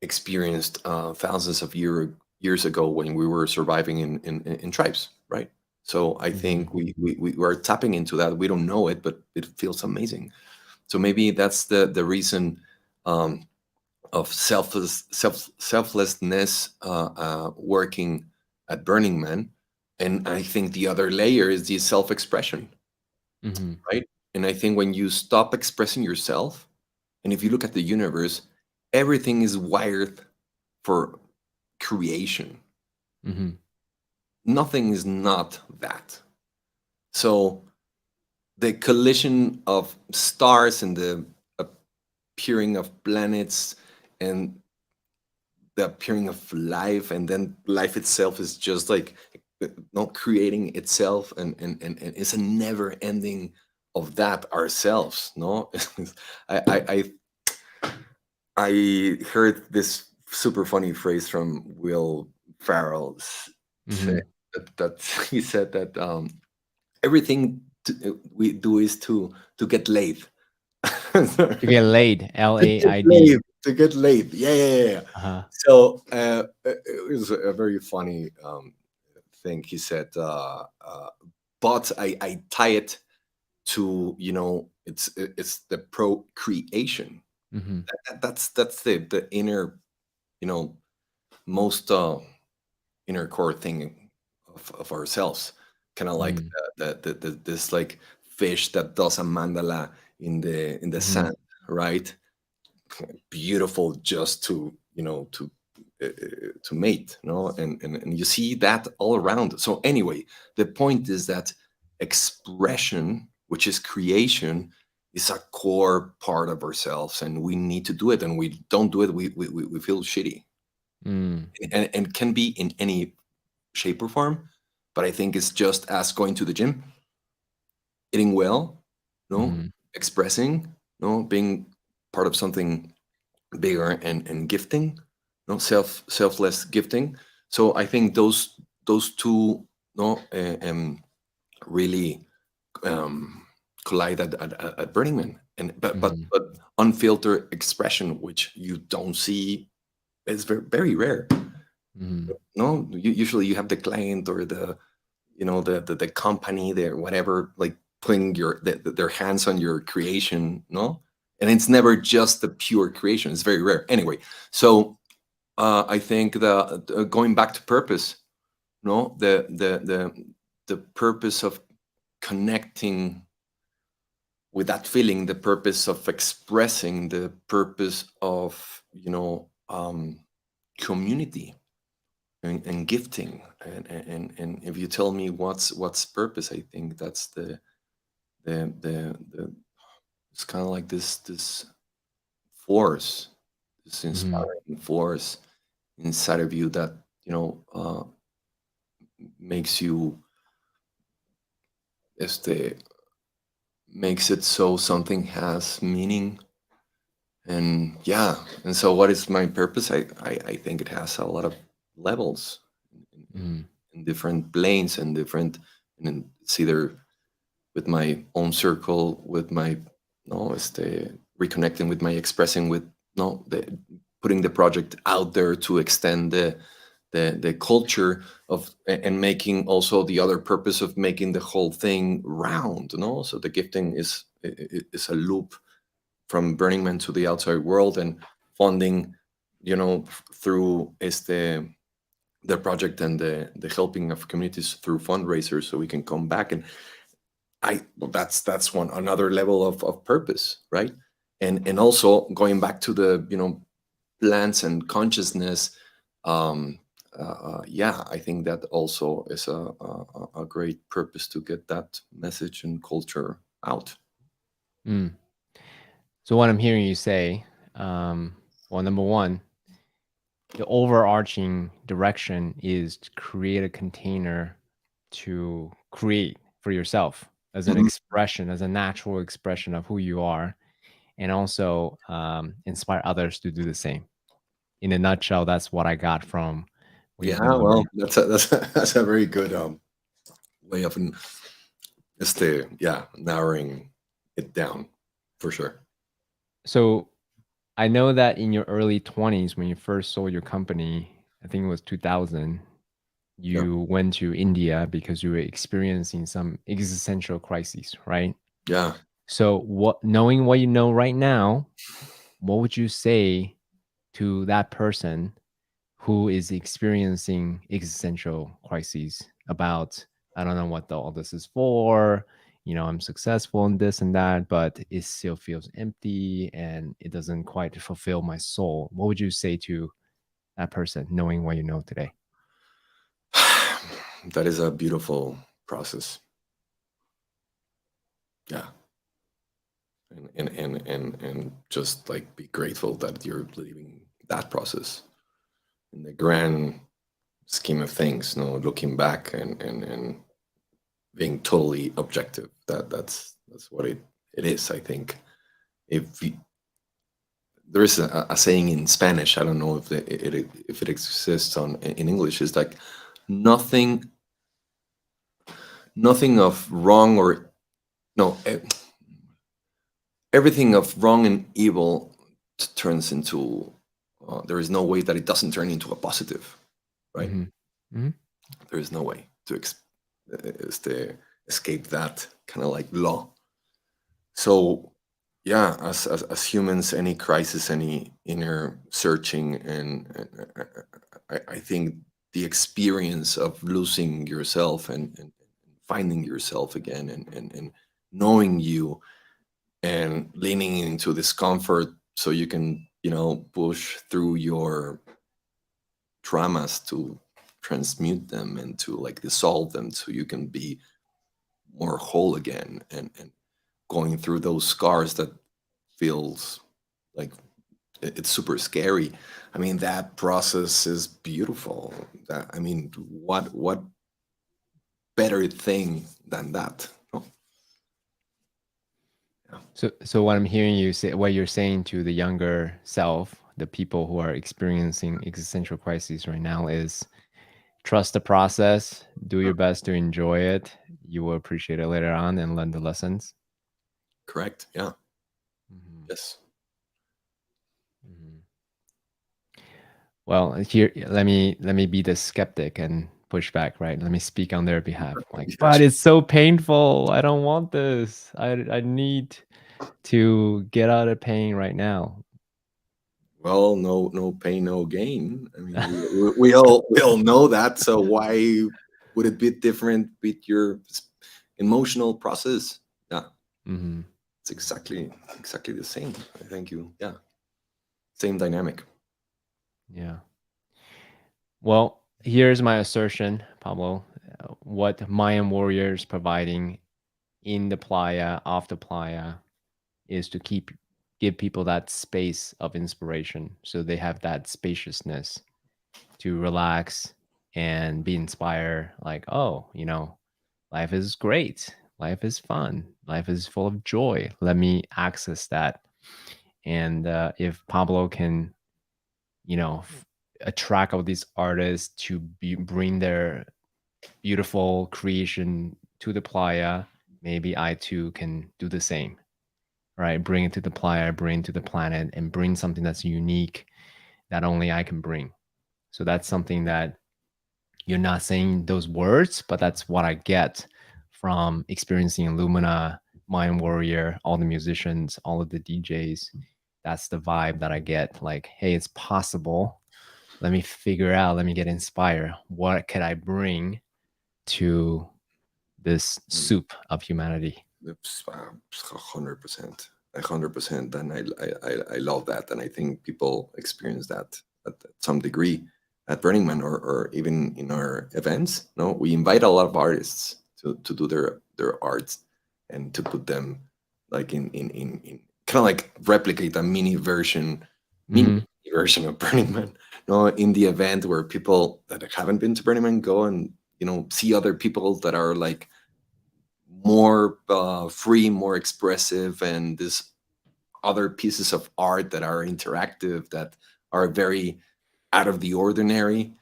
experienced thousands of years ago when we were surviving in tribes, right? So I think mhm, we are tapping into that. We don't know it, but it feels amazing. So maybe that's the reason um, of selflessness working at Burning Man. And I think the other layer is the self-expression, mhm, right? And I think when you stop expressing yourself, and if you look at the universe, everything is wired for creation. mhm, Nothing is not that. So the collision of stars and the appearing of planets and the appearing of life, and then life itself is just like not creating itself, and it's a never ending of that ourselves. No, I heard this super funny phrase from Will Ferrell say mhm. that he said that everything we do is to get laid. To get laid, To get LAID. laid, to get laid. Yeah, yeah, yeah, yeah. Uh-huh. So it was a very funny thing he said. But I tie it to it's the procreation. Mhm, That's the inner you know most inner core thing of ourselves, kind of like mhm, this like fish that does a mandala in the Hmm. sand, right? Beautiful, just to to mate, and you see that all around. So anyway, the point is that expression, which is creation, is a core part of ourselves, and we need to do it. And we don't do it, we feel shitty, Mm. and can be in any shape or form. But I think it's just as going to the gym, eating well, Hmm. expressing, being part of something bigger, and gifting, selfless gifting. So I think those two, really um, collide at Burning Man. And Hmm. but unfiltered expression, which you don't see, is very, very rare. Hmm. No, usually you have the client, or the company there, whatever, like putting their hands on your creation, no, and it's never just the pure creation. It's very rare. Anyway, so I think going back to purpose, no, the purpose of connecting with that feeling, the purpose of expressing, the purpose of community, and gifting, and if you tell me what's purpose, I think that's the it's kind of like this force, this Hmm. inspiring force inside of you that makes you este makes it so something has meaning. And yeah, and so what is my purpose? I think it has a lot of levels, Hmm. in different planes, and different, and then it's either with my own circle, with my no reconnecting with my expressing, with no the putting the project out there to extend the culture of, and making also the other purpose of making the whole thing round, so the gifting is a loop from Burning Man to the outside world, and funding, through the project, and the helping of communities through fundraisers, so we can come back. And well, that's one another level of purpose, right? And also going back to the plants and consciousness. um yeah, I think that also is a great purpose, to get that message and culture out. Mm. So what I'm hearing you say, well, number one, the overarching direction is to create a container to create for yourself as an Mhm. expression, as a natural expression of who you are, and also inspire others to do the same. In a nutshell, that's what I got from what you've Yeah, been doing. well, that's a very good way of narrowing it down, for sure. So I know that in your early 20s, when you first sold your company, I think it was 2000, Yeah, you went to India because you were experiencing some existential crises, right? yeah. So, knowing what you know right now, what would you say to that person who is experiencing existential crises about, I don't know what all this is for, I'm successful in this and that, but it still feels empty and it doesn't quite fulfill my soul. What would you say to that person, knowing what you know today? That is a beautiful process. Yeah, and just like be grateful that you're living that process in the grand scheme of things. Looking back, and being totally objective. That's what it is. I think if we, there is a saying in Spanish. I don't know if it exists in English. It's like nothing nothing of wrong, or no everything of wrong and evil turns into, there is no way that it doesn't turn into a positive, right? Hmm. Hmm. There is no way to escape that kind of like law. So yeah, as humans, any crisis, any inner searching, and I think the experience of losing yourself, and finding yourself again, and knowing you and leaning into discomfort so you can, push through your traumas to transmute them and to like dissolve them so you can be more whole again, and going through those scars that feels like it's super scary. I mean, that process is beautiful. That, I mean, what better thing than that? No? Yeah. So what I'm hearing you say, what you're saying to the younger self, the people who are experiencing existential crises right now, is trust the process, do your best to enjoy it. You will appreciate it later on and learn the lessons. Correct. Yeah. Mhm. Yes. Mhm. Well, here, let me be the skeptic and push back, right? Let me speak on their behalf. Like, but Yes. it's so painful. I don't want this. I need to get out of pain right now. Well, no pain, no gain. I mean, we all know that. So why would it be different with your emotional process? Yeah, Hmm. it's exactly the same. I think yeah, same dynamic. Yeah. Well, here's my assertion, Pablo. What Mayan Warrior is providing in the playa, off the playa, is to give people that space of inspiration, so they have that spaciousness to relax and be inspired. Like, oh, life is great, life is fun, life is full of joy. Let me access that. And if Pablo can, attract all these artists to bring their beautiful creation to the playa, maybe I too can do the same, right? Bring it to the playa, bring it to the planet, and bring something that's unique that only I can bring. So that's something that you're not saying those words, but that's what I get from experiencing Illumina, Mayan Warrior, all the musicians, all of the DJs. That's the vibe that I get. Like, hey, it's possible. Let me figure out, let me get inspired. What could I bring to this Mm. soup of humanity? It's 100%, 100%, and I love that, and I think people experience that at some degree at Burning Man, or even in our events. No, we invite a lot of artists to do their arts and to put them like in kind of like replicate a mini Hmm. version of Burning Man. No, in the event where people that haven't been to Burning Man go and see other people that are like more free, more expressive, and this other pieces of art that are interactive, that are very out of the ordinary,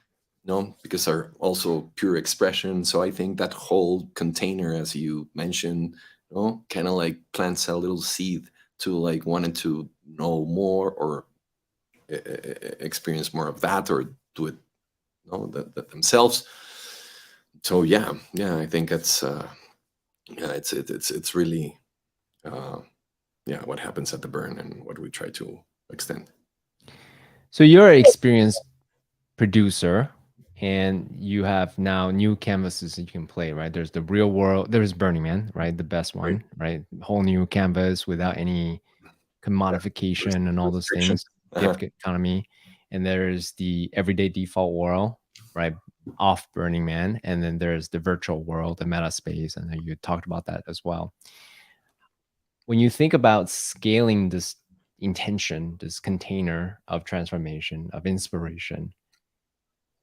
because are also pure expression. So I think that whole container, as you mentioned, kind of like plants a little seed to like wanting to know more, or experience more of that, or do it, that themselves. So yeah, I think yeah, it's really uh, yeah, what happens at the burn and what we try to extend. So you're an experienced producer, and you have now new canvases that you can play, right? There's the real world, there's Burning Man, right? The best Right. one, right? Whole new canvas without any Yeah. commodification and all those Restriction. things, Uh-huh. gift economy. And there's the everyday default world, right? Off Burning Man. And then there's the virtual world, the meta space. And then you talked about that as well. When you think about scaling this intention, this container of transformation, of inspiration,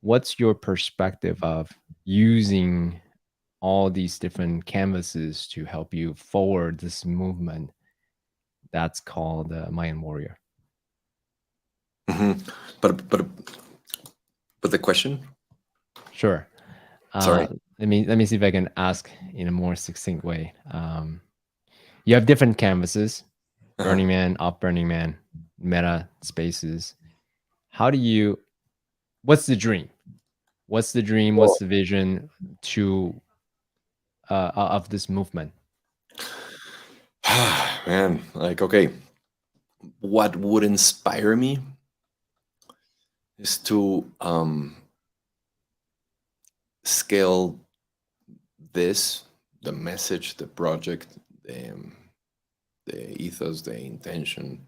what's your perspective of using all these different canvases to help you forward this movement that's called Mayan Warrior? hmm but the question. Sure. Sorry. Let me see if I can ask in a more succinct way. You have different canvases: Uh-huh. Burning Man, Off Burning Man, meta spaces. How do you? What's the dream? What's the dream? What's Well, the vision to of this movement? man, like, okay, what would inspire me is to scale this, the message, the project, the, the ethos, the intention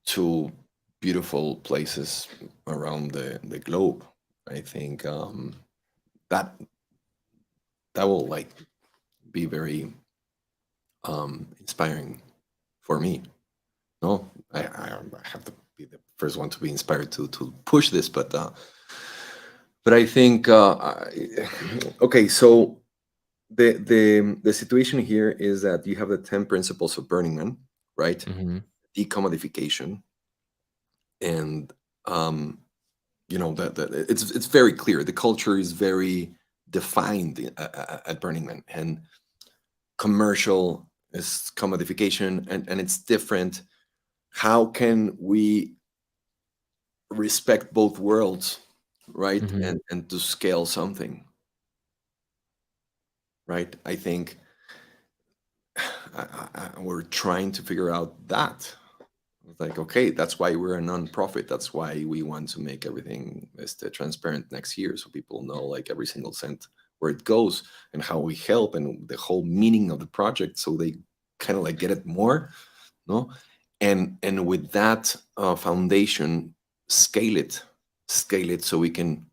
to beautiful places around the globe. I think that that will like be very inspiring for me. No, I have to be the first one to be inspired to push this, but I think okay. So the situation here is that you have the 10 principles of Burning Man, right? Mm-hmm. Decommodification, and it's very clear. The culture is very defined at Burning Man, and commercial is commodification, and it's different. How can we respect both worlds, right? Mm-hmm. And to scale something, right? I think we're trying to figure out that. It's like, okay, that's why we're a non-profit. That's why we want to make everything transparent next year, so people know like every single cent where it goes and how we help and the whole meaning of the project, so they kind of like get it more, no? And with that foundation, scale it so we can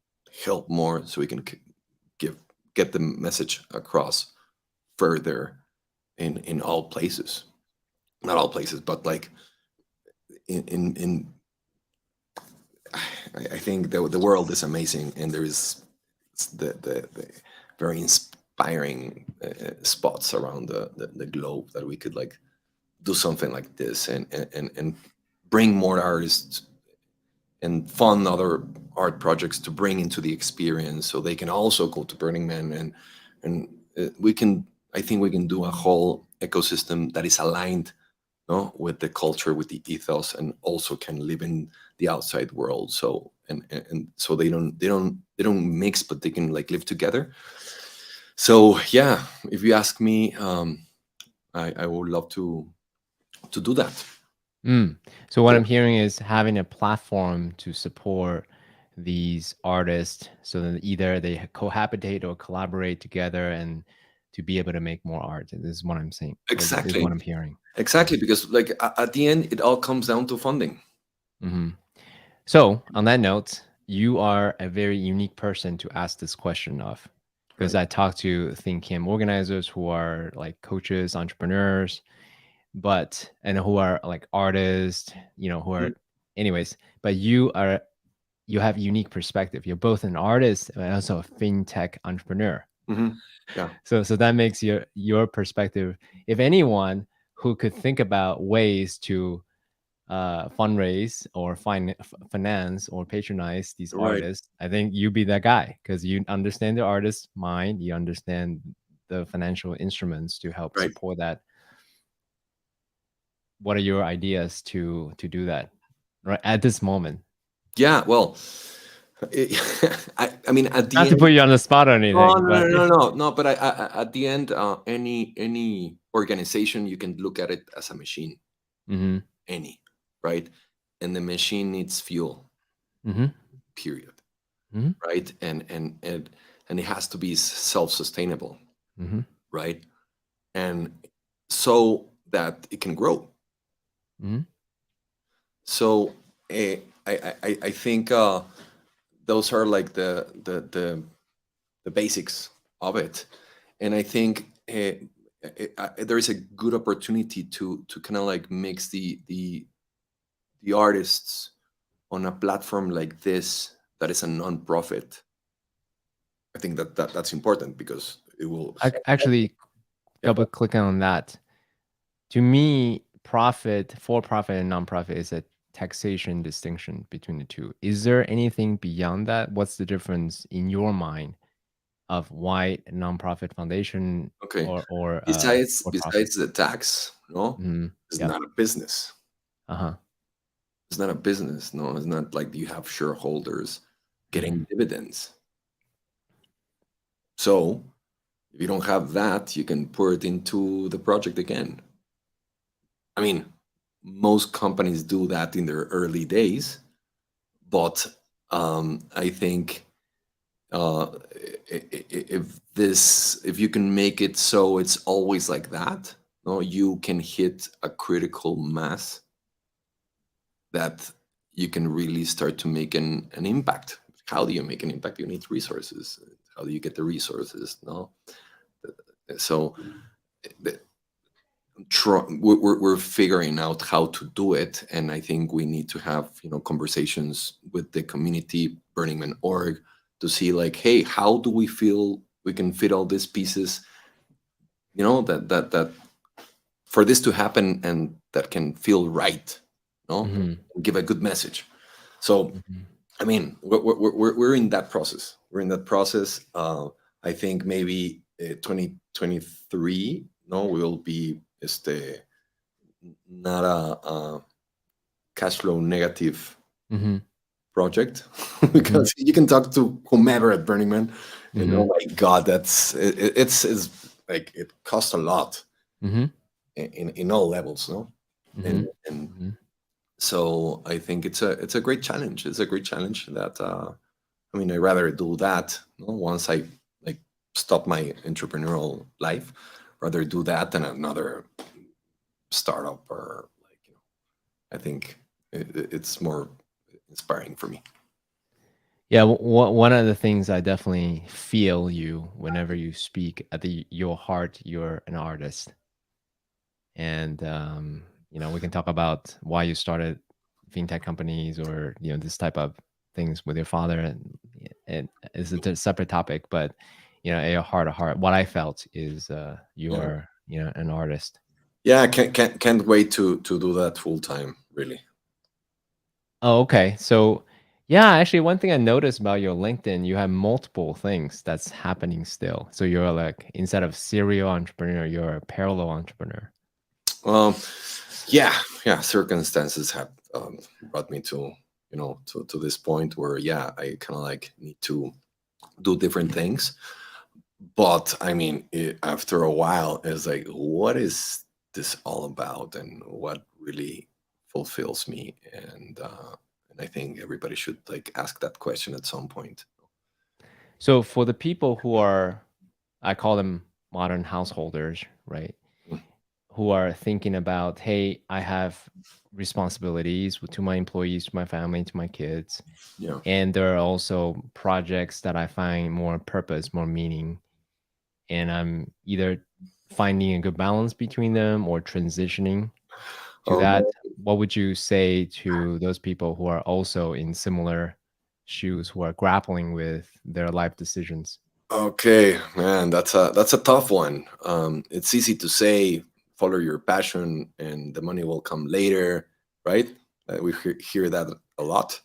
help more, so we can get the message across further in all places, not all places, but like in I think the world is amazing, and there is the very inspiring spots around the globe that we could like do something like this, and bring more artists and fund other art projects to bring into the experience, so they can also go to Burning Man, and we can, I think we can do a whole ecosystem that is aligned, no, with the culture, with the ethos, and also can live in the outside world. So and so they don't mix, but they can like live together. So yeah, if you ask me, I would love to do that. Mm. So what Yeah. I'm hearing is having a platform to support these artists, so that either they cohabitate or collaborate together, and to be able to make more art. This is what I'm saying. This is Exactly. what I'm hearing. Exactly, because like at the end, it all comes down to funding. Hmm. So on that note, you are a very unique person to ask this question of, because Right. I talk to Think Camp organizers who are like coaches, entrepreneurs, and who are like artists, who Mhm. are, anyways, but you have unique perspective. You're both an artist and also a fintech entrepreneur. Mhm. Yeah. So that makes your perspective, if anyone who could think about ways to fundraise or finance or patronize these Right. artists, I think you be that guy, because you understand the artist's mind, you understand the financial instruments to help Right. support that. What are your ideas to do that right at this moment? Yeah. Well, I mean, at the Not to end, put you on the spot or no, anything, no, but no, no, no, no. But at the end, any organization, you can look at it as a machine, hmm any, right? And the machine needs fuel, hmm period, hmm right? And it has to be self-sustainable, hmm right? And so that it can grow. hmm So I think those are like the basics of it, and I think there is a good opportunity to kind of like mix the artists on a platform like this that is a non-profit. I think that's important because it will help. actually, Yeah. double clicking on that, to me, profit, for profit and nonprofit is a taxation distinction between the two. Is there anything beyond that? What's the difference in your mind of why a nonprofit foundation Okay. or for profit? Besides the tax, no, Mhm. it's Yep. not a business. Uh-huh. It's not a business. No, it's not like you have shareholders Mhm. getting dividends. So if you don't have that, you can pour it into the project again. I mean, most companies do that in their early days, but I think if if you can make it so it's always like that, no, you can hit a critical mass that you can really start to make an impact. How do you make an impact? You need resources. How do you get the resources? No, so the, we're figuring out how to do it, and I think we need to have conversations with the community, Burning Man org, to see like, hey, how do we feel we can fit all these pieces, that for this to happen and that can feel right, no, give a good message. So I mean, we're in that process. We're in that process. I think maybe 2023, no, will be not a cash flow negative project because you can talk to whomever at Burning Man, and oh my God, it's like it costs a lot in all levels, no, and so I think it's a great challenge. It's a great challenge that I mean, I'd rather do that, once I like stop my entrepreneurial life, rather do that than another startup or like, I think it's more inspiring for me. Yeah, one of the things I definitely feel you whenever you speak at your heart, you're an artist. And we can talk about why you started fintech companies or this type of things with your father, and it's a separate topic. But at your heart of heart, what I felt is you're an artist. Yeah, I can't wait to do that full time, really. Oh, okay. So yeah, actually, one thing I noticed about your LinkedIn, you have multiple things that's happening still. So you're like, instead of serial entrepreneur, you're a parallel entrepreneur. Yeah, circumstances have brought me to to this point where I kind of like need to do different things. But I mean, after a while, it's like, what is this all about, and what really fulfills me? And I think everybody should like ask that question at some point. So for the people who are, I call them modern householders, right? Who are thinking about, hey, I have responsibilities to my employees, to my family, to my kids. Yeah. And there are also projects that I find more purpose, more meaning. And I'm either finding a good balance between them or transitioning to that. What would you say to those people who are also in similar shoes, who are grappling with their life decisions? Okay, man, that's a tough one. It's easy to say, follow your passion and the money will come later, right? We hear that a lot.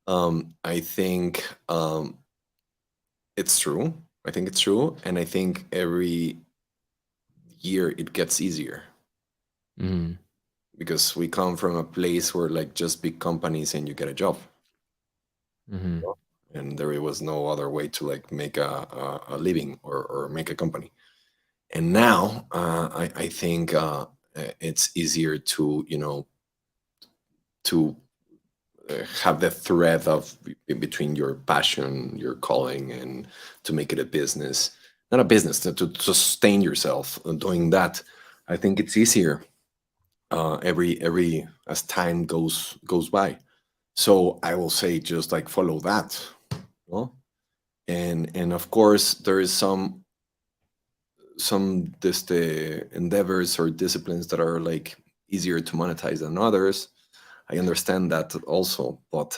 I think it's true. I think it's true, and I think every year it gets easier because we come from a place where like just big companies and you get a job. And there was no other way to like make a living or make a company. And now I think it's easier to to have the thread of between your passion, your calling, and to make it a business. Not a business, to sustain yourself doing that. I think it's easier every as time goes by. So I will say just like follow that. Well, and of course there is some this the endeavors or disciplines that are like easier to monetize than others. I understand that also, but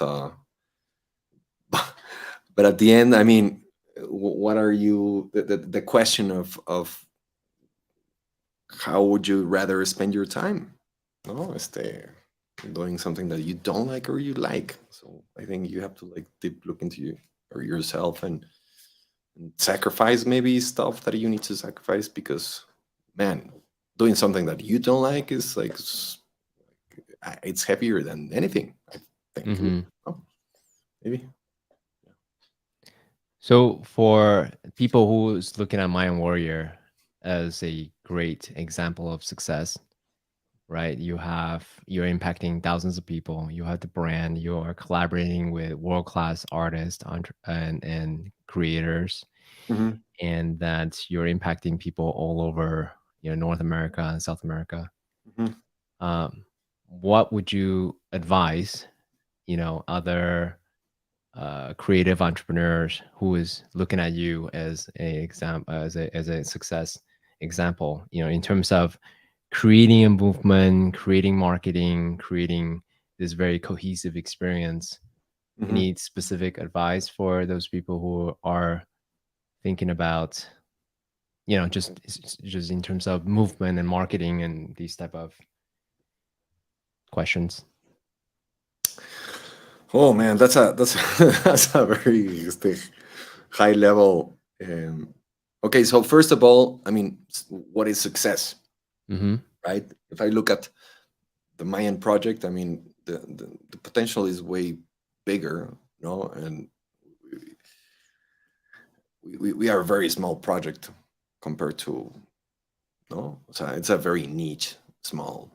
but at the end, I mean, what are you? The question of how would you rather spend your time? No, doing something that you don't like or you like. So I think you have to like deep look into you or yourself and sacrifice maybe stuff that you need to sacrifice because, man, doing something that you don't like is like it's heavier than anything, I think. Oh, maybe. So for people who's looking at Mayan Warrior as a great example of success, right? You're impacting thousands of people. You have the brand. You are collaborating with world-class artists and creators. Mhm. and that you're impacting people all over, North America and South America. Mhm. What would you advise, other creative entrepreneurs who is looking at you as a success example, in terms of creating a movement, creating marketing, creating this very cohesive experience? Mhm. Any specific advice for those people who are thinking about, just in terms of movement and marketing and these type of questions? Oh man, that's that's a very high level. Okay, so first of all, I mean, what is success, Mm-hmm. right? If I look at the Mayan project, I mean, the potential is way bigger, and we are a very small project compared to, no, so it's a very niche, small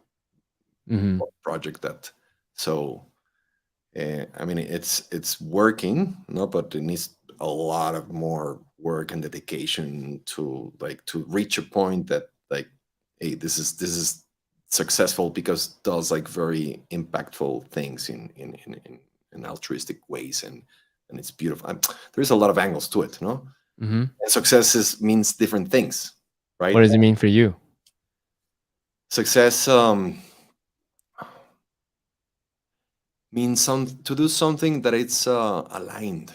Mm-hmm. project that, so I mean, it's working, no, but it needs a lot of more work and dedication to to reach a point that like, hey, this is successful because it does like very impactful things in altruistic ways, and it's beautiful. There's a lot of angles to it, no? Mm-hmm. And success means different things, What right? does it mean for you? Success means to do something that it's aligned,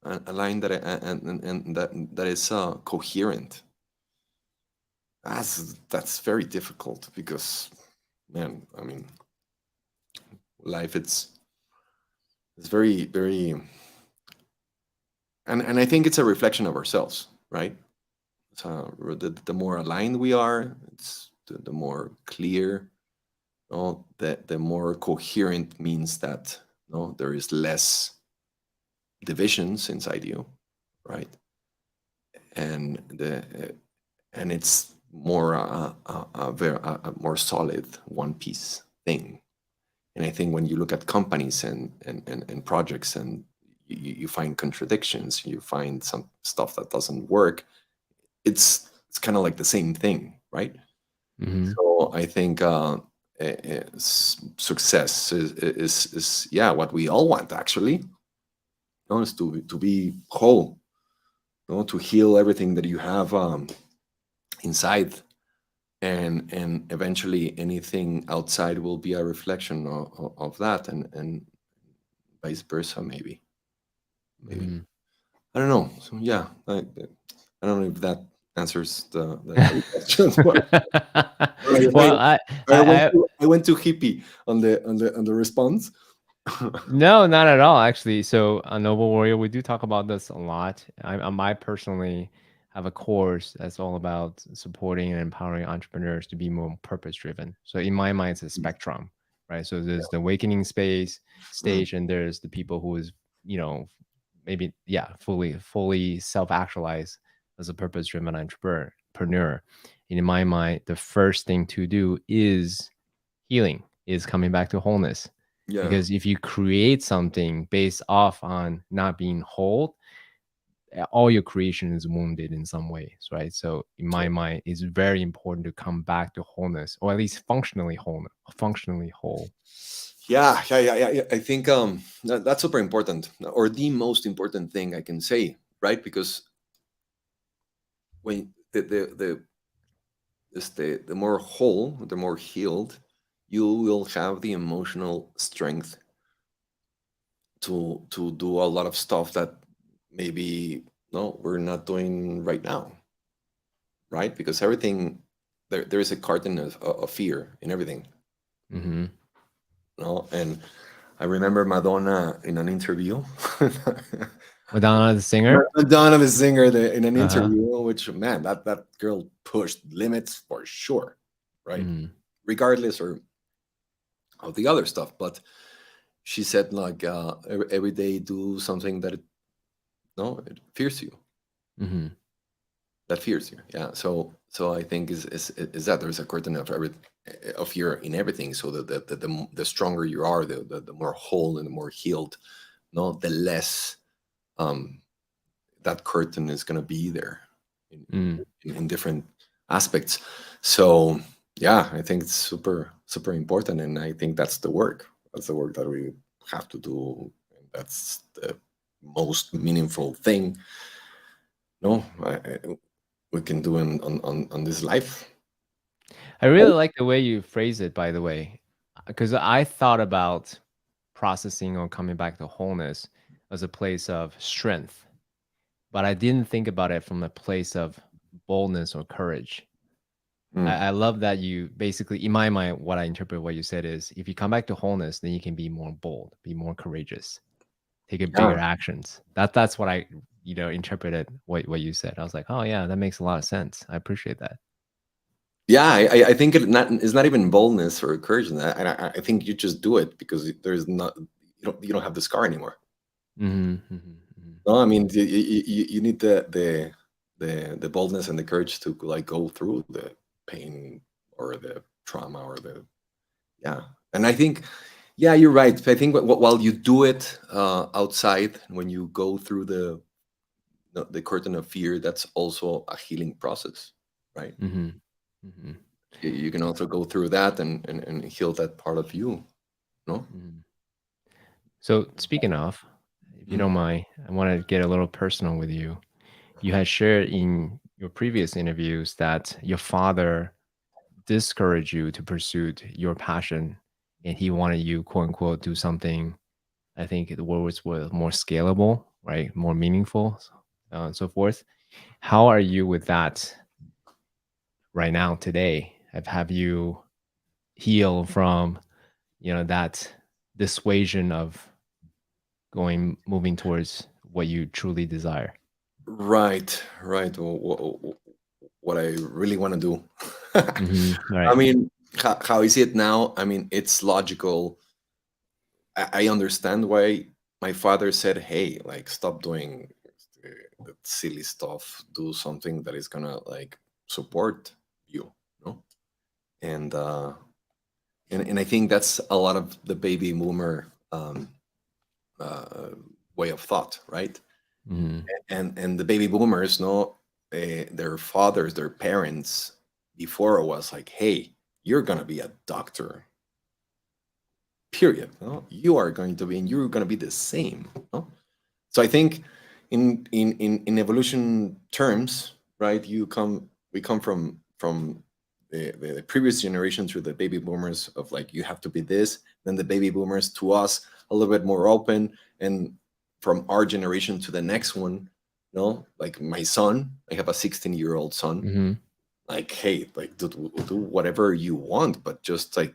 a line that and that is coherent. That's very difficult because, man, I mean, life it's very, and I think it's a reflection of ourselves, right? So the more aligned we are, it's the more clear. No, the more coherent means that, no, there is less divisions inside you, right? And and it's more a more solid one piece thing. And I think when you look at companies and projects, and you find contradictions, you find some stuff that doesn't work, it's kind of like the same thing, right? Mm-hmm. So I think success is yeah, what we all want actually, is to be whole, to heal everything that you have inside, and eventually anything outside will be a reflection of that, and vice versa, maybe Mm-hmm. I don't know. So yeah, I don't know if that answers the question. But Well, I went too hippie on the response. no, not at all, actually. So, on Noble Warrior, we do talk about this a lot. I might personally have a course that's all about supporting and empowering entrepreneurs to be more purpose driven. So, in my mind, it's a spectrum, right? So, there's the awakening Mm, stage, and there's the people who is, maybe, yeah, fully self actualize as a purpose driven entrepreneur. And in my mind, the first thing to do is healing, is coming back to wholeness. yeah, Because if you create something based off on not being whole, all your creation is wounded in some ways, right? So in my mind, it's very important to come back to wholeness, or at least functionally whole. yeah. I think that's super important, or the most important thing I can say, right? Because when the more whole, the more healed, you will have the emotional strength to do a lot of stuff that maybe, no, we're not doing right now, right? Because everything, there is a carton of fear in everything, Mm-hmm. no? And I remember Madonna in an interview. Madonna the singer. Madonna the singer, in an Uh-huh. interview, which, man, that girl pushed limits for sure, right? Mm-hmm. Regardless or of the other stuff, but she said like, every day do something that it fears you, Mm-hmm. that fears you. Yeah. So I think is that there's a curtain of fear in everything. So the stronger you are, the more whole and the more healed, no, the less um that curtain is going to be there Mm. in different aspects. So yeah, I think it's super super important, and I think that's the work. That's the work that we have to do. And that's the most meaningful thing. No, we can do on this life. I really like the way you phrase it, by the way, because I thought about processing or coming back to wholeness as a place of strength, but I didn't think about it from a place of boldness or courage. Mm. I love that you basically, in my mind, what I interpret what you said is if you come back to wholeness, then you can be more bold, be more courageous, take a bigger Yeah, actions. That's what I, interpreted what you said. I was like, oh yeah, that makes a lot of sense. I appreciate that. yeah. I think it's not even boldness or courage, and I think you just do it because there's not you don't have the scar anymore. Mm-hmm. No, I mean you need the boldness and the courage to like go through the pain or the trauma or the yeah. And I think yeah, you're right. I think while you do it outside, when you go through the curtain of fear, that's also a healing process, right? Mm-hmm. Mm-hmm. You can also go through that and heal that part of you, no? Mm-hmm. So speaking of, if you Mhm. don't mind, I want to get a little personal with you. You had shared in your previous interviews that your father discouraged you to pursue your passion, and he wanted you, quote unquote, do something. I think the word was more scalable, right? More meaningful, and so forth. How are you with that right now today? Have you healed from that dissuasion of moving towards what you truly desire? Right, right. What I really want to do. I Right. mean, how I see it now, I mean, it's logical. I understand why my father said, "Hey, like, stop doing the silly stuff. Do something that is gonna like support you." No, and and I think that's a lot of the baby boomer uh, way of thought, right? Hmm. And the baby boomers, no, their fathers, their parents before was like, "Hey, you're gonna be a doctor. Period. No, you are going to be, and you're gonna be the same." No? So I think in evolution terms, right? We come from the previous generation through the baby boomers of like you have to be this, then the baby boomers to us a little bit more open, and from our generation to the next one, like my son, I have a 16-year-old son. Hmm. Like, hey, like do whatever you want, but just like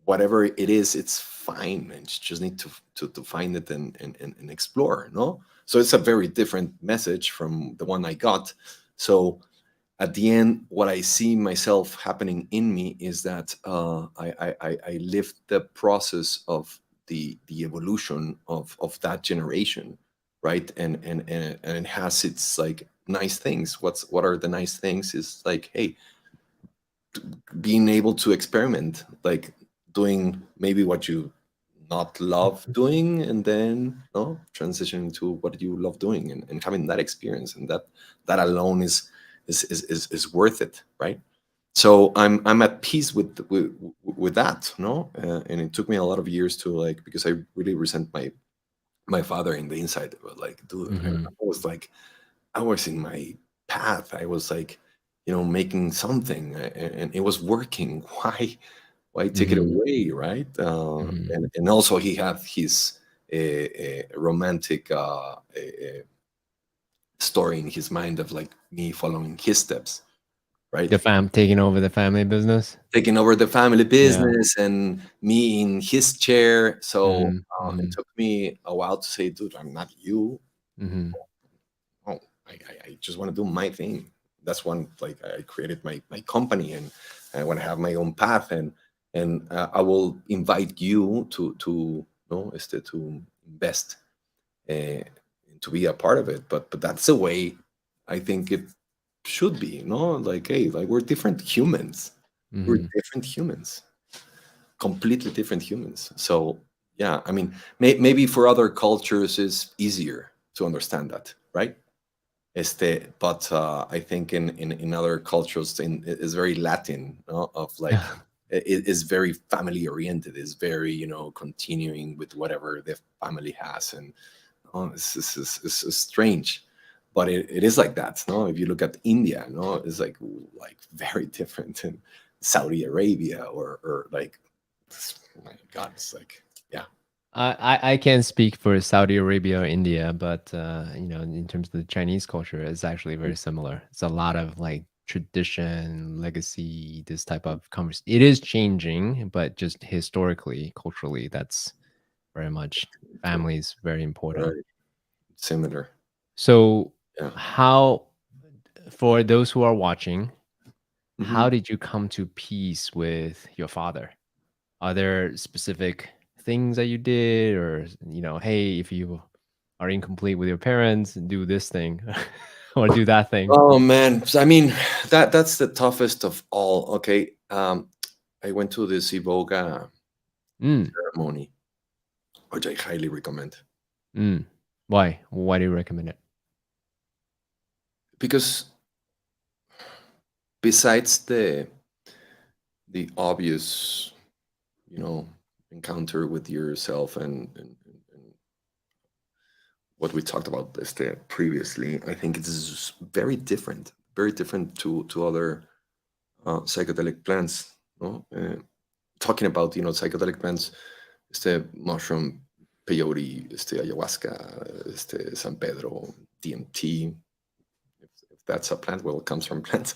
whatever it is, it's fine, and you just need to find it and explore. No, so it's a very different message from the one I got. So at the end, what I see myself happening in me is that I lived the process of the evolution of that generation, right? And it has its like nice things. What are the nice things is like, hey, being able to experiment, like doing maybe what you not love doing, and then no transitioning to what you love doing, and having that experience, and that alone is worth it, right? So I'm at peace with that, no, and it took me a lot of years to like, because I really resent my father in the inside, but like, dude, I Hmm. was like, I was in my path. I was like, making something, and it was working. Why take it Hmm. away, right? Hmm. And also he had his romantic story in his mind of like me following his steps, right? Taking over the family business. Taking over the family Yeah. business and me in his chair. So Hmm. it Hmm. took me a while to say, dude, I'm not you. Hmm. Oh, I just want to do my thing. That's one, like I created my company, and I want to have my own path, and I will invite you to no is to invest, uh, to be a part of it. But that's the way I think it should be. Like, hey, like we're different humans. We're Hmm. different humans, completely different humans. So yeah, I mean, maybe for other cultures is easier to understand that, right? But I think in other cultures, is very Latin, no? Of like it is very family oriented. Is very, continuing with whatever the family has, and it's strange, but it is like that. No, if you look at India, no, it's like very different in Saudi Arabia, or like, my God, it's like, yeah. I can't speak for Saudi Arabia or India, but in terms of the Chinese culture, it's actually very similar. It's a lot of like tradition, legacy, this type of conversation. It is changing, but just historically, culturally, that's very much family is very important. Right, similar. So, Yeah. how for those who are watching, how Hmm. did you come to peace with your father? Are there specific things that you did, or hey, if you are incomplete with your parents, do this thing or do that thing? Oh man, I mean, that's the toughest of all. Okay, I went to this Iboga Mm, ceremony, which I highly recommend, mm. Why? Why do you recommend it? because besides the obvious, you know, encounter with yourself, and what we talked about this previously, I think it's very different to other psychedelic plants. No? Talking about, psychedelic plants, mushroom, peyote, ayahuasca, San Pedro, DMT. If that's a plant, well, it comes from plants.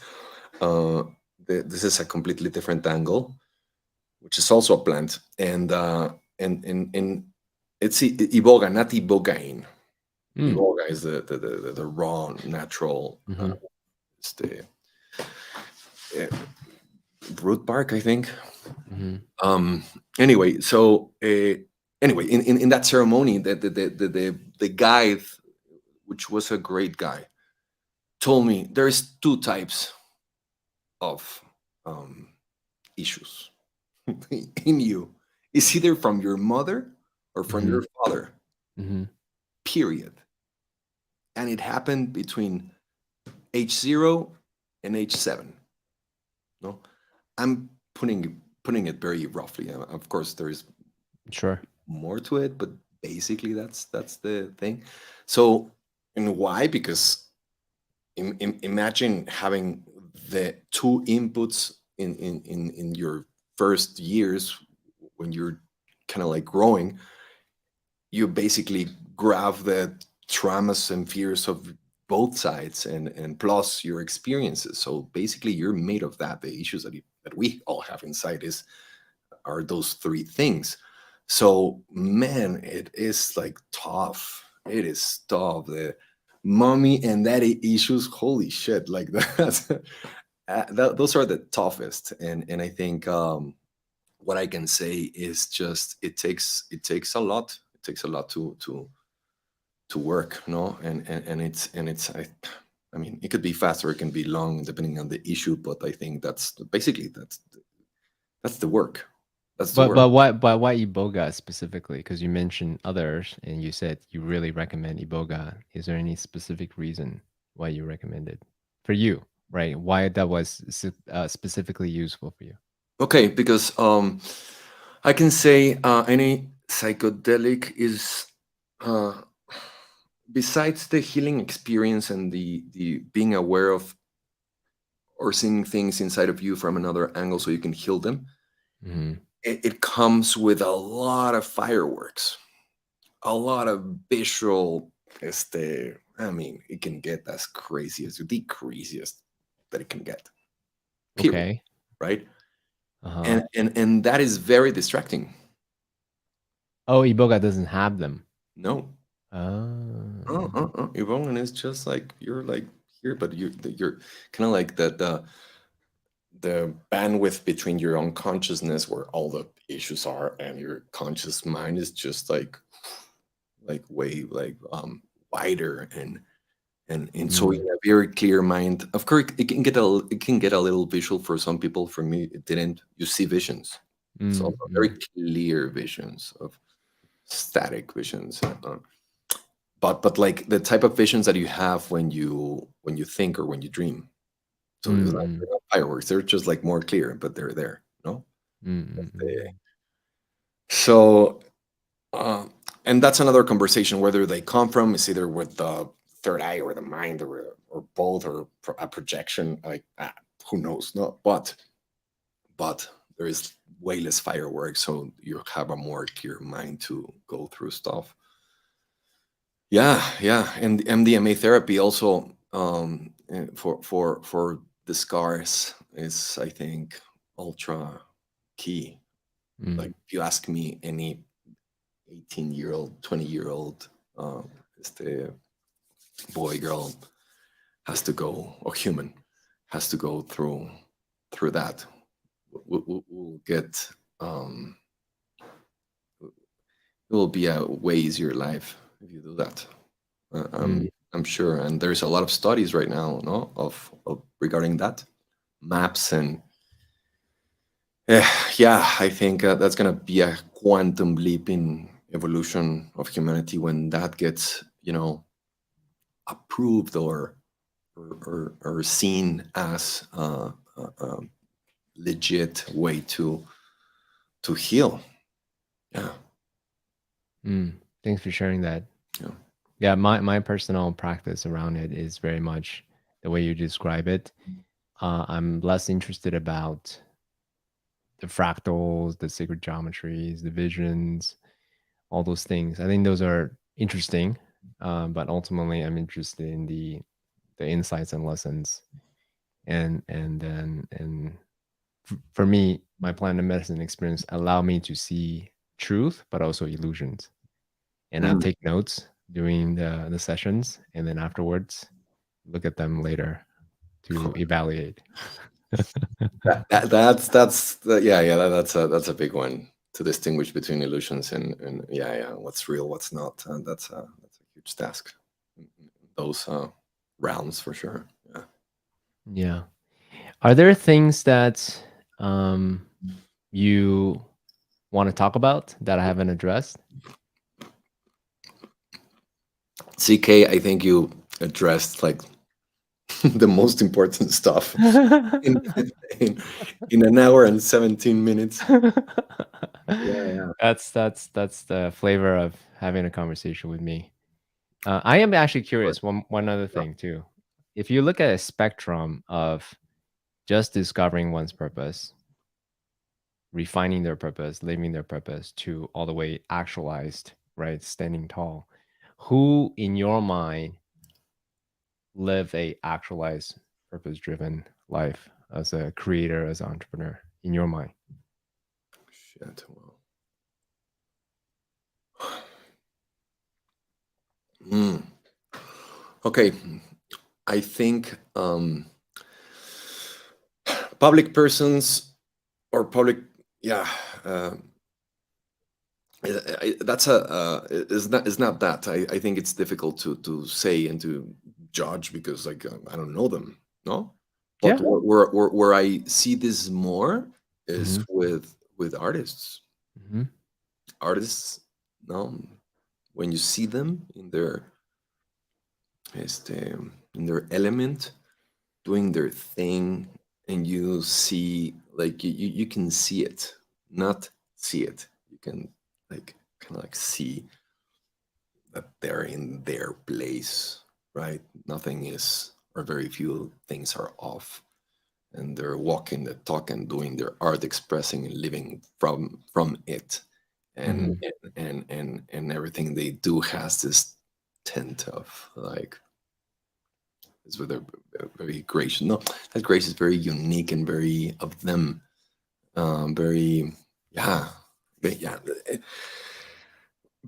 Uh, this is a completely different angle, which is also a plant, and it's iboga, not ibogaine. Mm, Iboga is the raw natural, hmm este, uh, root bark, I think. hmm Um, anyway, so anyway, in that ceremony, the guide, which was a great guy, told me there's two types of um, issues in you. It's either from your mother or from hmm your father. hmm Period. And it happened between age 0 and age 7. No, I'm putting it very roughly. Of course, there is Sure. more to it, but basically that's the thing. So, and why? Because imagine having the two inputs in your first years when you're kind of like growing. You basically grab the traumas and fears of both sides, and plus your experiences. So basically you're made of that. The issues that we all have inside are those three things. So man, it is like tough. It is tough. The mommy and daddy issues, holy shit, like that. Those are the toughest. And I think what I can say is just it takes a lot. It takes a lot to work, no? And it's I mean, it could be fast or it can be long depending on the issue, but I think that's basically that's the work. That's the But work. why Iboga specifically? Because you mentioned others and you said you really recommend Iboga. Is there any specific reason why you recommend it for you? Right? Why that was specifically useful for you? Okay, because I can say any psychedelic is uh, besides the healing experience and the being aware of or seeing things inside of you from another angle so you can heal them. Hmm It comes with a lot of fireworks, a lot of visual. I mean, it can get as crazy as the craziest that it can get. Period. Okay. Right? Uh-huh. And that is very distracting. Oh, Iboga doesn't have them. No, Oh. Yvonne is just like you're like here, but you're kind of like the bandwidth between your unconsciousness where all the issues are and your conscious mind is just like way like wider, and so in Mm, a very clear mind. Of course it can get a little visual for some people. For me it didn't. You see visions. It's also very mm. clear visions of static visions. but like the type of visions that you have when you think or when you dream. So it's like Mm, they're not fireworks; they're just like more clear, but they're there. No. mm, mm, Este, mm, So, uh, and that's another conversation. Whether they come from is either with the third eye or the mind, or both, or a projection. Like who knows? No, but there is way less fireworks, so you have a more clear mind to go through stuff. Yeah, yeah, and MDMA therapy also, for the scars is, I think, ultra key. Like mm, if you ask me, any 18-year-old, 20-year-old, este boy, girl has to go, or human has to go through that. We'll get, it will be a way easier life if you do that. Uh, mm. I'm I'm sure, and there's a lot of studies right now, no, of regarding that, maps, and yeah, I think that's gonna be a quantum leap in evolution of humanity when that gets, approved, or seen as a legit way to heal. Yeah, Thanks for sharing that. yeah. Yeah, my personal practice around it is very much the way you describe it. I'm less interested about the fractals, the sacred geometries, the visions, all those things. I think those are interesting, but ultimately, I'm interested in the insights and lessons. And for me, my plant and medicine experience allow me to see truth, but also illusions. And I Mm. take notes during the sessions, and then afterwards, look at them later to evaluate. Yeah, yeah, that's a big one, to distinguish between illusions and yeah, yeah, what's real, what's not. That's a huge task in those realms, for sure. Yeah. Yeah. Are there things that um, you want to talk about that I haven't addressed? CK, I think you addressed like the most important stuff in, in in an hour and 17 minutes. Yeah, yeah. That's the flavor of having a conversation with me. I am actually Sure. curious. One other Yeah. thing too. If you look at a spectrum of just discovering one's purpose, refining their purpose, living their purpose, to all the way actualized, right, standing tall, who in your mind live a actualized, purpose-driven life as a creator, as an entrepreneur, in your mind? Shit. Well. Mm. Okay. I think public persons, or public, yeah, uh, that's a is not that. I think it's difficult to say and to judge, because like, I don't know them, no. But Yeah. where I see this more is Hmm. with artists. Hmm. Artists, no, when you see them in their, este, in their element, doing their thing, and you see, like, you can see it, not see it, you can, like, kind of like see that they're in their place, right? Nothing is, or very few things are off, and they're walking the talk and doing their art, expressing and living from it, and Hmm. and everything they do has this tint of like, is with a very gracious. No, that grace is very unique and very of them. Very, yeah, yeah.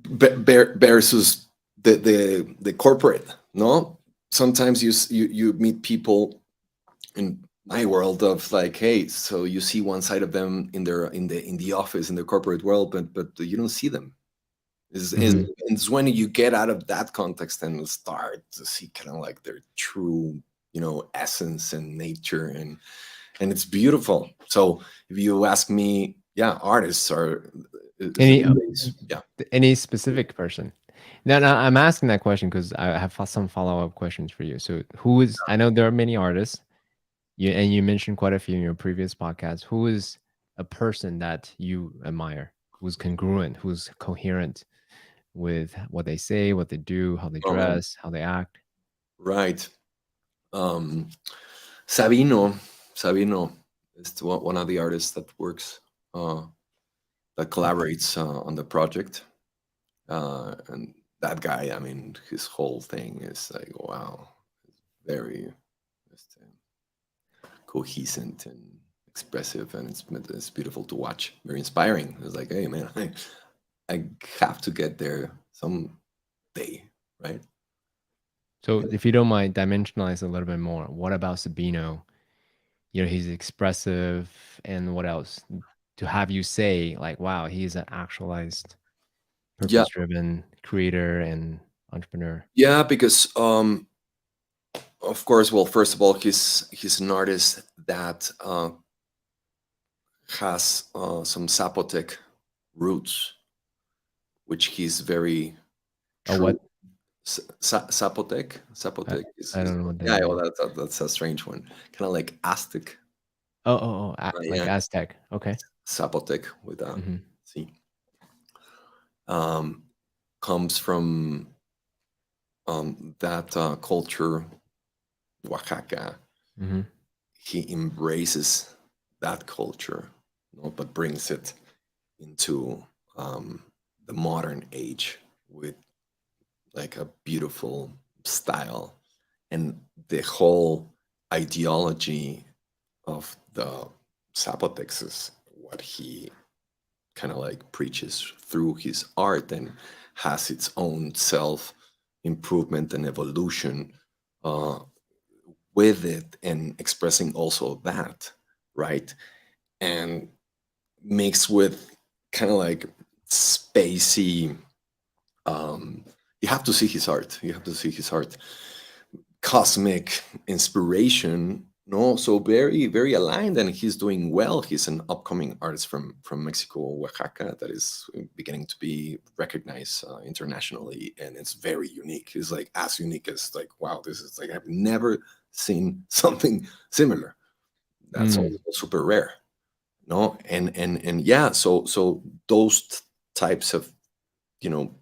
Versus the corporate. No, sometimes you meet people in my world of like, hey, so you see one side of them in the office, in the corporate world, but you don't see them. Hmm. It's when you get out of that context and start to see kind of like their true, essence and nature, and it's beautiful. So if you ask me, yeah, artists are is Any always, yeah. any specific person? No, I'm asking that question because I have some follow-up questions for you. So who is, I know there are many artists, and you mentioned quite a few in your previous podcast. Who is a person that you admire, who's congruent, who's coherent with what they say, what they do, how they Oh, dress, how they act? right. Um, Sabino, Sabino is one of the artists that works, uh, that collaborates on the project. And that guy, I mean, his whole thing is like, wow, very just, cohesive and expressive, and it's beautiful to watch. Very inspiring. It's like, hey, man, I have to get there someday, right? So if you don't mind, dimensionalize a little bit more. What about Sabino? He's expressive, and what else? To have you say like, wow, he's an actualized, Yeah, purpose-driven creator and entrepreneur. yeah, because of course, well, first of all, he's an artist that has some Zapotec roots, which he's very Oh, true. what? Zapotec, I, Zapotec I is don't know what that yeah. Well, means. that's a strange one. Kind of like Aztec, Like Mayan, Aztec. Okay. Zapotec with a Mhm. C. Um, comes from that culture, Oaxaca. Mhm. He embraces that culture, but brings it into the modern age with like a beautiful style, and the whole ideology of the Zapotecs is what he kind of like preaches through his art, and has its own self improvement and evolution uh, with it, and expressing also that, right? And mixed with kind of like spacey. Um, you have to see his art. You have to see his art. Cosmic inspiration. No, so very very aligned, and he's doing well. He's an upcoming artist from Mexico, Oaxaca, that is beginning to be recognized internationally, and it's very unique. It's like as unique as like, wow, this is like I've never seen something similar. That's Mm. also super rare. No, and yeah, so those types of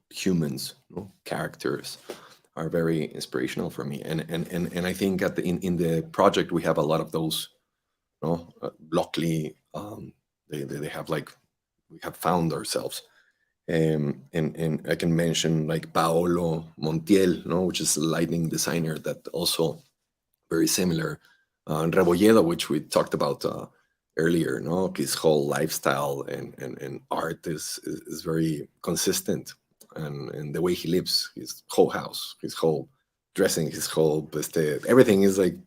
humans, characters are very inspirational for me, and I think in the project we have a lot of those. Luckily, they have like we have found ourselves. And I can mention like Paolo Montiel, which is a lighting designer that also very similar. Rebolledo, which we talked about earlier, his whole lifestyle and art is very consistent, and the way he lives, his whole house, his whole dressing, his whole everything is like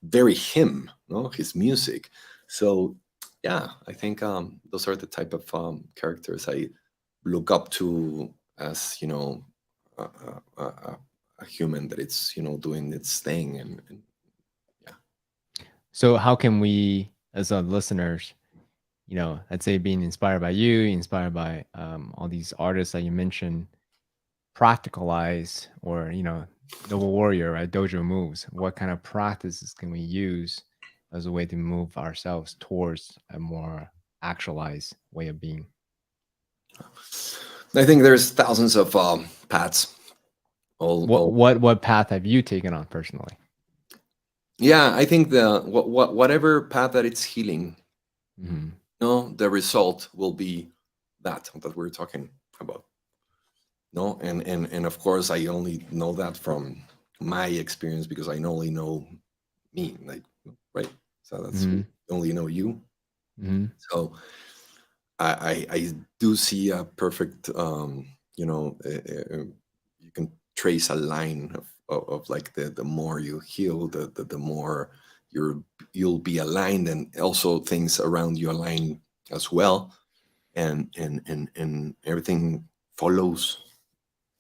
very him, his music. So yeah, I think those are the type of characters I look up to as a, a human that it's doing its thing, and yeah. So how can we, as listeners, let's say being inspired by you, inspired by all these artists that you mentioned, practicalize, or Noble Warrior, right? Dojo moves. What kind of practices can we use as a way to move ourselves towards a more actualized way of being? I think there's thousands of paths. What path have you taken on personally? Yeah, I think whatever path that it's healing, Hmm. no, the result will be that we're talking about. No, and of course I only know that from my experience, because I only know me, like, right. So that's Hmm. only know you. Hmm. So I do see a perfect, you can trace a line of like the more you heal, the more you'll be aligned, and also things around you align as well, and everything follows.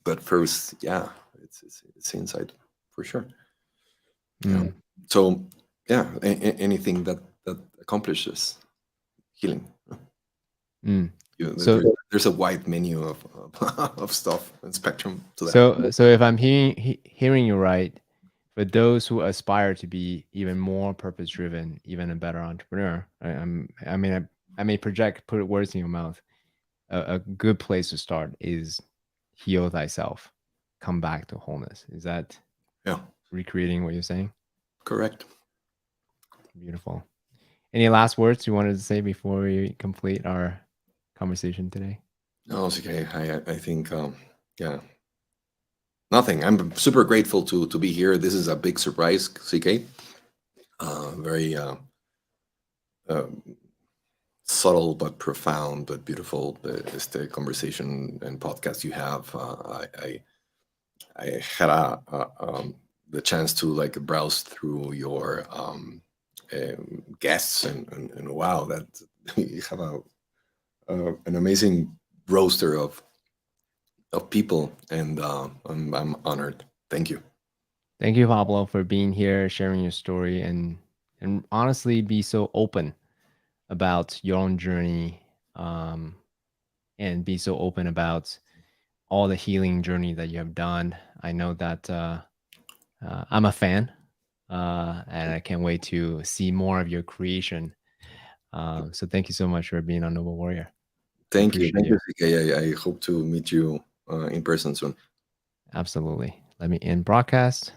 But first, yeah, it's inside for sure. Yeah. Mm. So yeah, anything that accomplishes healing. Mm. So there's a wide menu of of stuff and spectrum to that. so if I'm hearing you right, for those who aspire to be even more purpose driven, even a better entrepreneur, I may put words in your mouth. A good place to start is heal thyself, come back to wholeness. Is that recreating what you're saying? Correct. Beautiful. Any last words you wanted to say before we complete our conversation today? No, it's okay. I think yeah, nothing. I'm super grateful to be here. This is a big surprise, CK. Very subtle but profound but beautiful. The conversation and podcast you have. I had the chance to like browse through your guests and wow, that you have an amazing roster of people, and I'm honored. Thank you. Thank you, Pablo, for being here, sharing your story, and honestly be so open about your own journey, and be so open about all the healing journey that you have done. I know that I'm a fan, and I can't wait to see more of your creation. So thank you so much for being on Noble Warrior. Thank you, CK. I hope to meet you in person soon. Absolutely. Let me end broadcast.